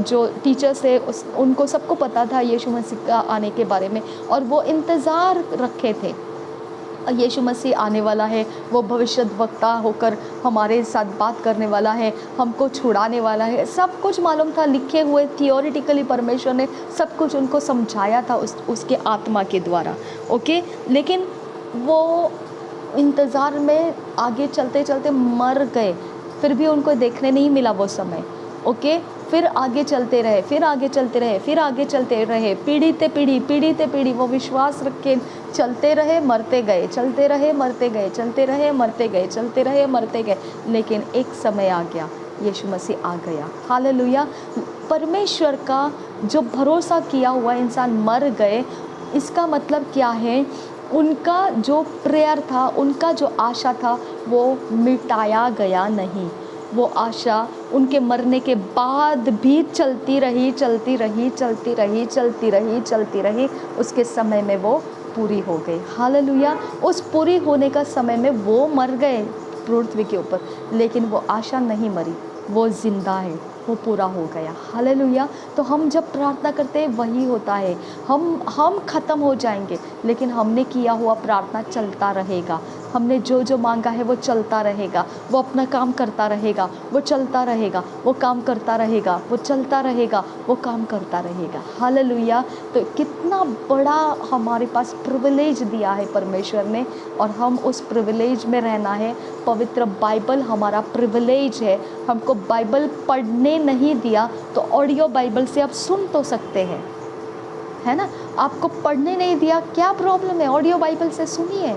जो टीचर्स है उनको सबको पता था यीशु मसीह का आने के बारे में, और वो इंतज़ार रखे थे यीशु मसीह आने वाला है, वो भविष्यद्वक्ता होकर हमारे साथ बात करने वाला है, हमको छुड़ाने वाला है, सब कुछ मालूम था, लिखे हुए थियोरिटिकली परमेश्वर ने सब कुछ उनको समझाया था उसके आत्मा के द्वारा। ओके, लेकिन वो इंतज़ार में आगे चलते चलते मर गए, फिर भी उनको देखने नहीं मिला वो समय। ओके, फिर आगे चलते रहे, फिर आगे चलते रहे, फिर आगे चलते रहे, पीढ़ी ते पीढ़ी वो विश्वास रख के चलते रहे, मरते गए, चलते रहे, मरते गए, चलते रहे, मरते गए, चलते रहे, मरते गए। लेकिन एक समय आ गया, यीशु मसीह आ गया। हालेलुया। परमेश्वर का जो भरोसा किया हुआ इंसान मर गए, इसका मतलब क्या है, उनका जो प्रेयर था, उनका जो आशा था, वो मिटाया गया नहीं। वो आशा उनके मरने के बाद भी चलती रही, चलती रही, चलती रही, चलती रही, चलती रही, उसके समय में वो पूरी हो गई। हालेलुया। उस पूरी होने का समय में वो मर गए पृथ्वी के ऊपर, लेकिन वो आशा नहीं मरी, वो जिंदा है, वो पूरा हो गया। हालेलुया। तो हम जब प्रार्थना करते हैं वही होता है, हम ख़त्म हो जाएंगे, लेकिन हमने किया हुआ प्रार्थना चलता रहेगा, हमने जो जो मांगा है वो चलता रहेगा, वो अपना काम करता रहेगा, वो चलता रहेगा, वो काम करता रहेगा, वो चलता रहेगा, वो काम करता रहेगा। हालेलुया। तो कितना बड़ा हमारे पास प्रिविलेज दिया है परमेश्वर ने, और हम उस प्रिविलेज में रहना है। पवित्र बाइबल हमारा प्रिविलेज है। हमको बाइबल पढ़ने नहीं दिया तो ऑडियो बाइबल से आप सुन तो सकते हैं, है ना। आपको पढ़ने नहीं दिया, क्या प्रॉब्लम है, ऑडियो बाइबल से सुनिए।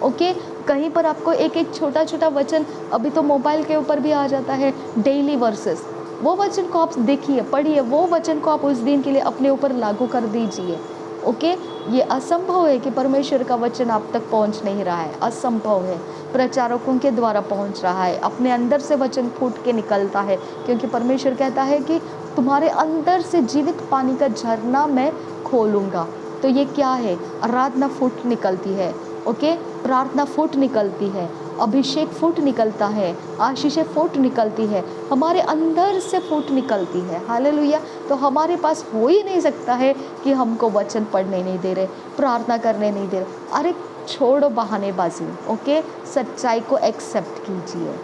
ओके, कहीं पर आपको एक एक छोटा छोटा वचन, अभी तो मोबाइल के ऊपर भी आ जाता है डेली वर्सेस, वो वचन को आप देखिए, पढ़िए, वो वचन को आप उस दिन के लिए अपने ऊपर लागू कर दीजिए। ओके, ये असंभव है कि परमेश्वर का वचन आप तक पहुंच नहीं रहा है, असंभव है, प्रचारकों के द्वारा पहुंच रहा है, अपने अंदर से वचन फूट के निकलता है, क्योंकि परमेश्वर कहता है कि तुम्हारे अंदर से जीवित पानी का झरना मैं खोलूँगा। तो ये क्या है, आराधना फूट निकलती है। ओके, प्रार्थना फूट निकलती है, अभिषेक फूट निकलता है, आशीषें फूट निकलती है, हमारे अंदर से फूट निकलती है। हालेलुया। तो हमारे पास हो ही नहीं सकता है कि हमको वचन पढ़ने नहीं दे रहे, प्रार्थना करने नहीं दे रहे। अरे छोड़ो बहानेबाजी, ओके। सच्चाई को एक्सेप्ट कीजिए,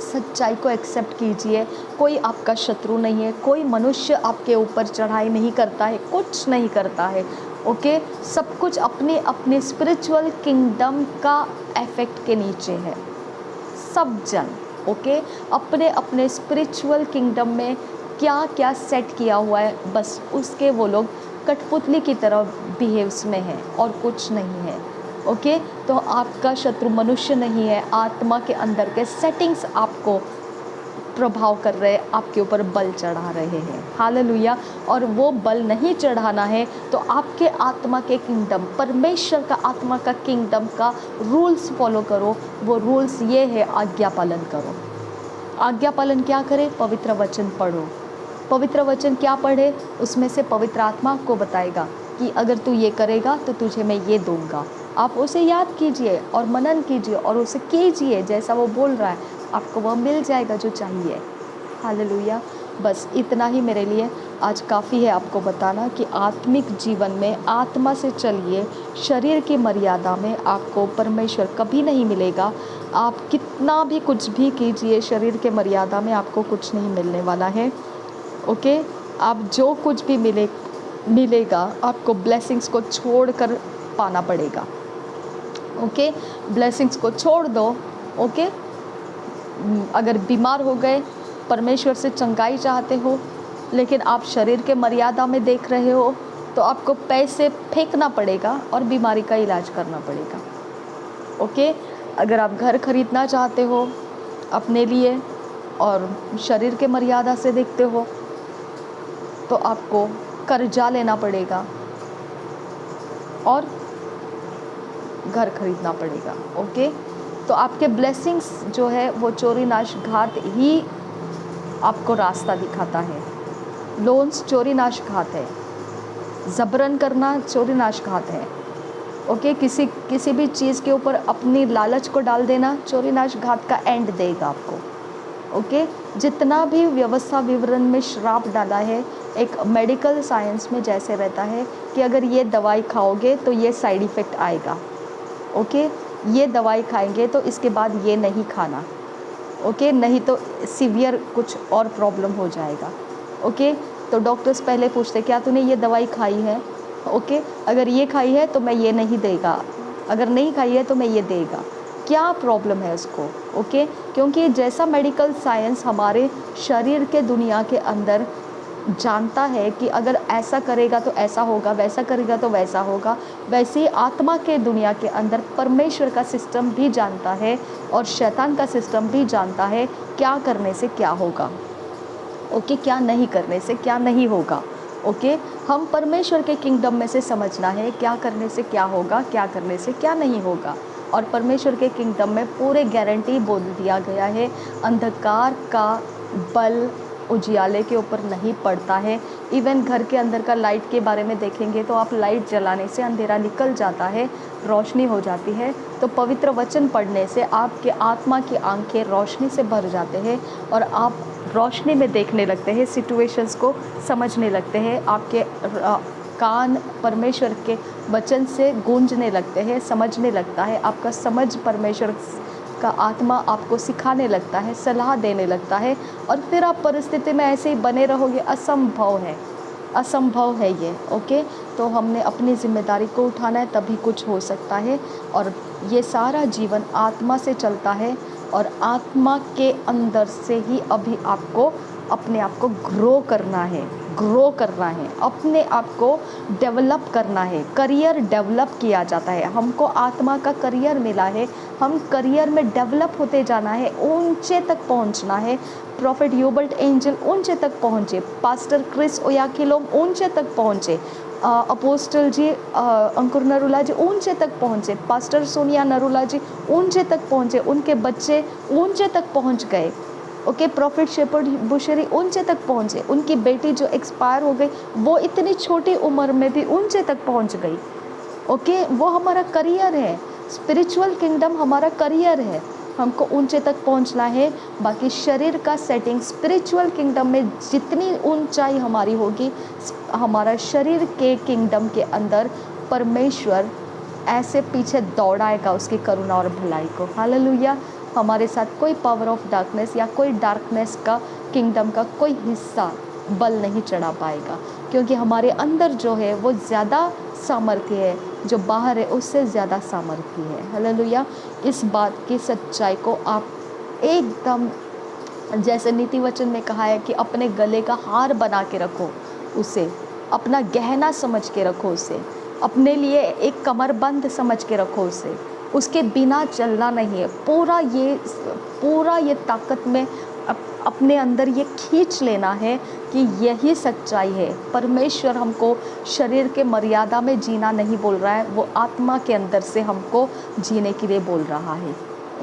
सच्चाई को एक्सेप्ट कीजिए। कोई आपका शत्रु नहीं है, कोई मनुष्य आपके ऊपर चढ़ाई नहीं करता है, कुछ नहीं करता है, ओके। सब कुछ अपने अपने स्पिरिचुअल किंगडम का इफेक्ट के नीचे है, सब जन, ओके। अपने अपने स्पिरिचुअल किंगडम में क्या क्या सेट किया हुआ है, बस उसके वो लोग कठपुतली की तरह बिहेव्स में है और कुछ नहीं है, ओके। तो आपका शत्रु मनुष्य नहीं है, आत्मा के अंदर के सेटिंग्स आपको प्रभाव कर रहे हैं, आपके ऊपर बल चढ़ा रहे हैं, हालेलुया। और वो बल नहीं चढ़ाना है तो आपके आत्मा के किंगडम, परमेश्वर का आत्मा का किंगडम का रूल्स फॉलो करो। वो रूल्स ये है, आज्ञा पालन करो। आज्ञा पालन क्या करे? पवित्र वचन पढ़ो। पवित्र वचन क्या पढ़े? उसमें से पवित्र आत्मा आपको बताएगा कि अगर तू ये करेगा तो तुझे मैं ये दूंगा। आप उसे याद कीजिए और मनन कीजिए और उसे कीजिए जैसा वो बोल रहा है, आपको वह मिल जाएगा जो चाहिए, हालेलुया। बस इतना ही मेरे लिए आज काफ़ी है आपको बताना कि आत्मिक जीवन में आत्मा से चलिए, शरीर की मर्यादा में आपको परमेश्वर कभी नहीं मिलेगा। आप कितना भी कुछ भी कीजिए, शरीर के मर्यादा में आपको कुछ नहीं मिलने वाला है, ओके। आप जो कुछ भी मिलेगा आपको ब्लेसिंग्स को छोड़ कर पाना पड़ेगा, ओके। ब्लेसिंग्स को छोड़ दो, ओके। अगर बीमार हो गए, परमेश्वर से चंगाई चाहते हो लेकिन आप शरीर के मर्यादा में देख रहे हो, तो आपको पैसे फेंकना पड़ेगा और बीमारी का इलाज करना पड़ेगा, ओके। अगर आप घर खरीदना चाहते हो अपने लिए और शरीर के मर्यादा से देखते हो तो आपको कर्जा लेना पड़ेगा और घर खरीदना पड़ेगा, ओके। तो आपके ब्लेसिंग्स जो है वो चोरी नाश घात ही आपको रास्ता दिखाता है। लोन्स चोरी नाश घात है, जबरन करना चोरी नाश घात है, ओके। किसी भी चीज़ के ऊपर अपनी लालच को डाल देना चोरी नाश घात का एंड देगा आपको, ओके। जितना भी व्यवस्था विवरण में श्राप डाला है, एक मेडिकल साइंस में जैसे रहता है कि अगर ये दवाई खाओगे तो ये साइड इफ़ेक्ट आएगा, ओके। ये दवाई खाएंगे तो इसके बाद ये नहीं खाना, ओके, नहीं तो सीवियर कुछ और प्रॉब्लम हो जाएगा, ओके। तो डॉक्टर्स पहले पूछते क्या तूने ये दवाई खाई है, ओके। अगर ये खाई है तो मैं ये नहीं देगा, अगर नहीं खाई है तो मैं ये देगा। क्या प्रॉब्लम है उसको, ओके। क्योंकि जैसा मेडिकल साइंस हमारे शरीर के दुनिया के अंदर जानता है कि अगर ऐसा करेगा तो ऐसा होगा, वैसा करेगा तो वैसा होगा, वैसे ही आत्मा के दुनिया के अंदर परमेश्वर का सिस्टम भी जानता है और शैतान का सिस्टम भी जानता है क्या करने से क्या होगा, ओके, क्या नहीं करने से क्या नहीं होगा, ओके। हम परमेश्वर के किंगडम में से समझना है क्या करने से क्या होगा, क्या करने से क्या नहीं होगा। और परमेश्वर के किंगडम में पूरे गारंटी बोल दिया गया है, अंधकार का बल उजियाले के ऊपर नहीं पड़ता है। इवन घर के अंदर का लाइट के बारे में देखेंगे तो आप लाइट जलाने से अंधेरा निकल जाता है, रोशनी हो जाती है। तो पवित्र वचन पढ़ने से आपके आत्मा की आंखें रोशनी से भर जाते हैं और आप रोशनी में देखने लगते हैं, सिचुएशंस को समझने लगते हैं। आपके कान परमेश्वर के वचन से गूंजने लगते हैं, समझने लगता है, आपका समझ परमेश्वर का आत्मा आपको सिखाने लगता है, सलाह देने लगता है और फिर आप परिस्थिति में ऐसे ही बने रहोगे। असंभव है, असंभव है ये, ओके। तो हमने अपनी जिम्मेदारी को उठाना है, तभी कुछ हो सकता है। और ये सारा जीवन आत्मा से चलता है और आत्मा के अंदर से ही अभी आपको अपने आप को ग्रो करना है, ग्रो करना है, अपने आप को डेवलप करना है। करियर डेवलप किया जाता है, हमको आत्मा का करियर मिला है, हम करियर में डेवलप होते जाना है, ऊंचे तक पहुंचना है। प्रॉफिट यूबल्ट एंजल ऊंचे तक पहुंचे, पास्टर क्रिस ओयाखिलोम ऊंचे तक पहुंचे, अपोस्टल जी अंकुर नरूला जी ऊंचे तक पहुंचे, पास्टर सोनिया नरूला जी ऊंचे तक पहुंचे, उनके बच्चे ऊंचे तक पहुंच गए, ओके। प्रॉफिट शेपर्ड बुशरी ऊंचे तक पहुंचे, उनकी बेटी जो एक्सपायर हो गई वो इतनी छोटी उम्र में भी ऊंचे तक पहुंच गई, ओके। वो हमारा करियर है, स्पिरिचुअल किंगडम हमारा करियर है, हमको ऊंचे तक पहुंचना है। बाकी शरीर का सेटिंग स्पिरिचुअल किंगडम में जितनी ऊंचाई हमारी होगी, हमारा शरीर के किंगडम के अंदर परमेश्वर ऐसे पीछे दौड़ाएगा उसकी करुणा और भलाई को। हालेलुया। हमारे साथ कोई पावर ऑफ डार्कनेस या कोई डार्कनेस का किंगडम का कोई हिस्सा बल नहीं चढ़ा पाएगा, क्योंकि हमारे अंदर जो है वो ज़्यादा सामर्थ्य है, जो बाहर है उससे ज़्यादा सामर्थ्य है। हालेलुया। इस बात की सच्चाई को आप एकदम, जैसे नीति वचन में कहा है कि अपने गले का हार बना के रखो उसे, अपना गहना समझ के रखो उसे, अपने लिए एक कमरबंद समझ के रखो उसे, उसके बिना चलना नहीं है। पूरा ये ताकत में अपने अंदर ये खींच लेना है कि यही सच्चाई है। परमेश्वर हमको शरीर के मर्यादा में जीना नहीं बोल रहा है, वो आत्मा के अंदर से हमको जीने के लिए बोल रहा है।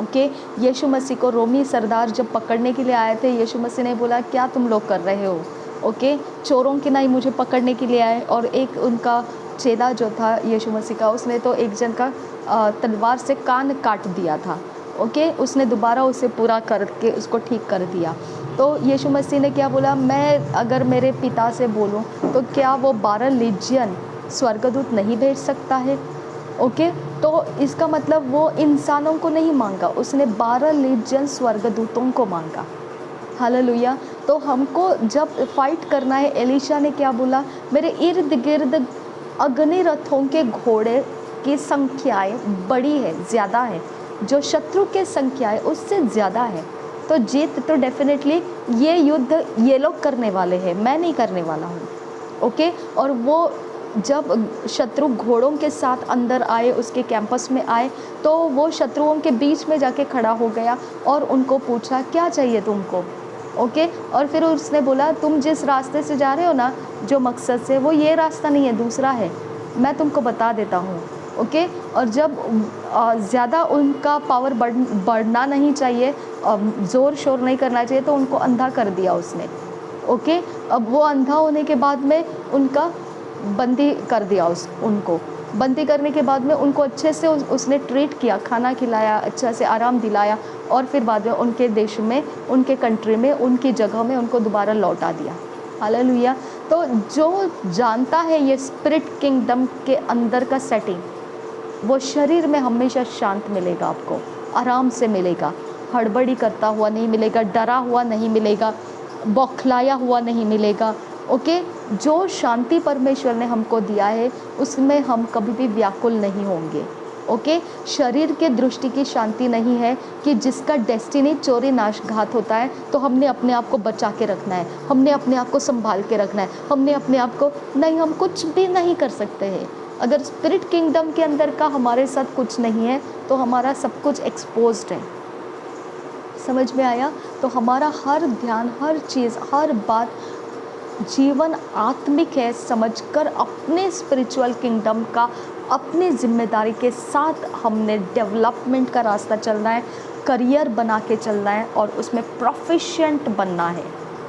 ओके। यीशु मसीह को रोमी सरदार जब पकड़ने के लिए आए थे, यीशु मसीह ने बोला क्या तुम लोग कर रहे हो? ओके। चोरों के नहीं मुझे पकड़ने के लिए आए। और एक उनका चेला जो था यीशु मसीह का, उसने तो एक जन का तलवार से कान काट दिया था। ओके। उसने दोबारा उसे पूरा करके उसको ठीक कर दिया। तो यीशु मसीह ने क्या बोला, मैं अगर मेरे पिता से बोलूं तो क्या वो 12 लीजियन स्वर्गदूत नहीं भेज सकता है? ओके। तो इसका मतलब वो इंसानों को नहीं मांगा, उसने 12 लीजियन स्वर्गदूतों को मांगा। हालेलुया। तो हमको जब फाइट करना है, एलीशा ने क्या बोला, मेरे इर्द गिर्द अग्नि रथों के घोड़े की संख्याएं बड़ी है, ज़्यादा है, जो शत्रु के संख्या है उससे ज़्यादा है। तो जीत तो डेफिनेटली ये युद्ध ये लोग करने वाले हैं, मैं नहीं करने वाला हूँ। ओके। और वो जब शत्रु घोड़ों के साथ अंदर आए, उसके कैंपस में आए, तो वो शत्रुओं के बीच में जाके खड़ा हो गया और उनको पूछा क्या चाहिए तुमको? ओके। और फिर उसने बोला तुम जिस रास्ते से जा रहे हो ना, जो मकसद से, वो ये रास्ता नहीं है, दूसरा है, मैं तुमको बता देता हूँ। ओके। और जब ज़्यादा उनका पावर बढ़ना नहीं चाहिए, ज़ोर शोर नहीं करना चाहिए, तो उनको अंधा कर दिया उसने। ओके। अब वो अंधा होने के बाद में उनका बंदी कर दिया, उनको बंदी करने के बाद में उनको अच्छे से उसने ट्रीट किया, खाना खिलाया, अच्छा से आराम दिलाया, और फिर बाद में उनके देश में, उनके कंट्री में, उनकी जगह में उनको दोबारा लौटा दिया। हालेलुया। तो जो जानता है ये स्पिरिट किंगडम के अंदर का सेटिंग, वो शरीर में हमेशा शांत मिलेगा, आपको आराम से मिलेगा, हड़बड़ी करता हुआ नहीं मिलेगा, डरा हुआ नहीं मिलेगा, बौखलाया हुआ नहीं मिलेगा। ओके। जो शांति परमेश्वर ने हमको दिया है उसमें हम कभी भी व्याकुल नहीं होंगे। ओके। शरीर के दृष्टि की शांति नहीं है कि जिसका डेस्टिनी चोरी नाश घात होता है, तो हमने अपने आप को बचा के रखना है, हमने अपने आप को संभाल के रखना है, हमने अपने आप को नहीं, हम कुछ भी नहीं कर सकते हैं। अगर स्पिरिट किंगडम के अंदर का हमारे साथ कुछ नहीं है तो हमारा सब कुछ एक्सपोज्ड है। समझ में आया? तो हमारा हर ध्यान, हर चीज़, हर बात, जीवन आत्मिक है समझकर अपने स्पिरिचुअल किंगडम का अपनी जिम्मेदारी के साथ हमने डेवलपमेंट का रास्ता चलना है, करियर बना के चलना है और उसमें प्रोफिशिएंट बनना है।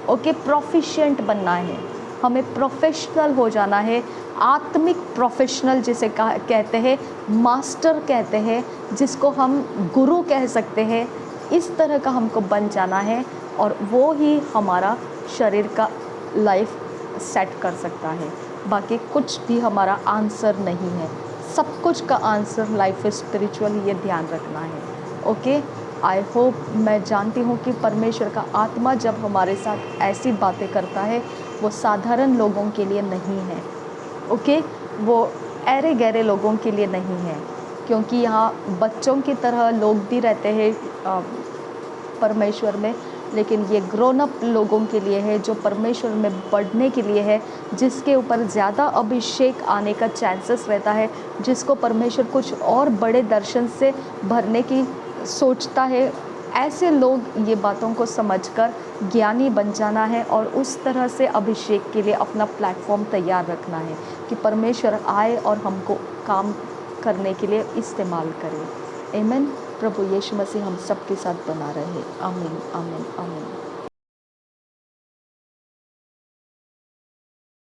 ओके। प्रोफिशिएंट बनना है, हमें प्रोफेशनल हो जाना है, आत्मिक प्रोफेशनल जिसे कहते हैं, मास्टर कहते हैं, जिसको हम गुरु कह सकते हैं, इस तरह का हमको बन जाना है। और वो ही हमारा शरीर का लाइफ सेट कर सकता है। बाकी कुछ भी हमारा आंसर नहीं है, सब कुछ का आंसर लाइफ स्पिरिचुअल, ये ध्यान रखना है। ओके। आई होप, मैं जानती हूँ कि परमेश्वर का आत्मा जब हमारे साथ ऐसी बातें करता है, वो साधारण लोगों के लिए नहीं है। ओके। वो ऐरे गहरे लोगों के लिए नहीं है, क्योंकि यहाँ बच्चों की तरह लोग भी रहते हैं परमेश्वर में, लेकिन ये ग्रोन अप लोगों के लिए है, जो परमेश्वर में बढ़ने के लिए है, जिसके ऊपर ज़्यादा अभिषेक आने का चांसेस रहता है, जिसको परमेश्वर कुछ और बड़े दर्शन से भरने की सोचता है। ऐसे लोग ये बातों को समझकर ज्ञानी बन जाना है और उस तरह से अभिषेक के लिए अपना प्लेटफॉर्म तैयार रखना है कि परमेश्वर आए और हमको काम करने के लिए इस्तेमाल करे। आमीन। प्रभु यीशु मसीह हम सबके साथ बना रहे। आमीन, आमीन, आमीन।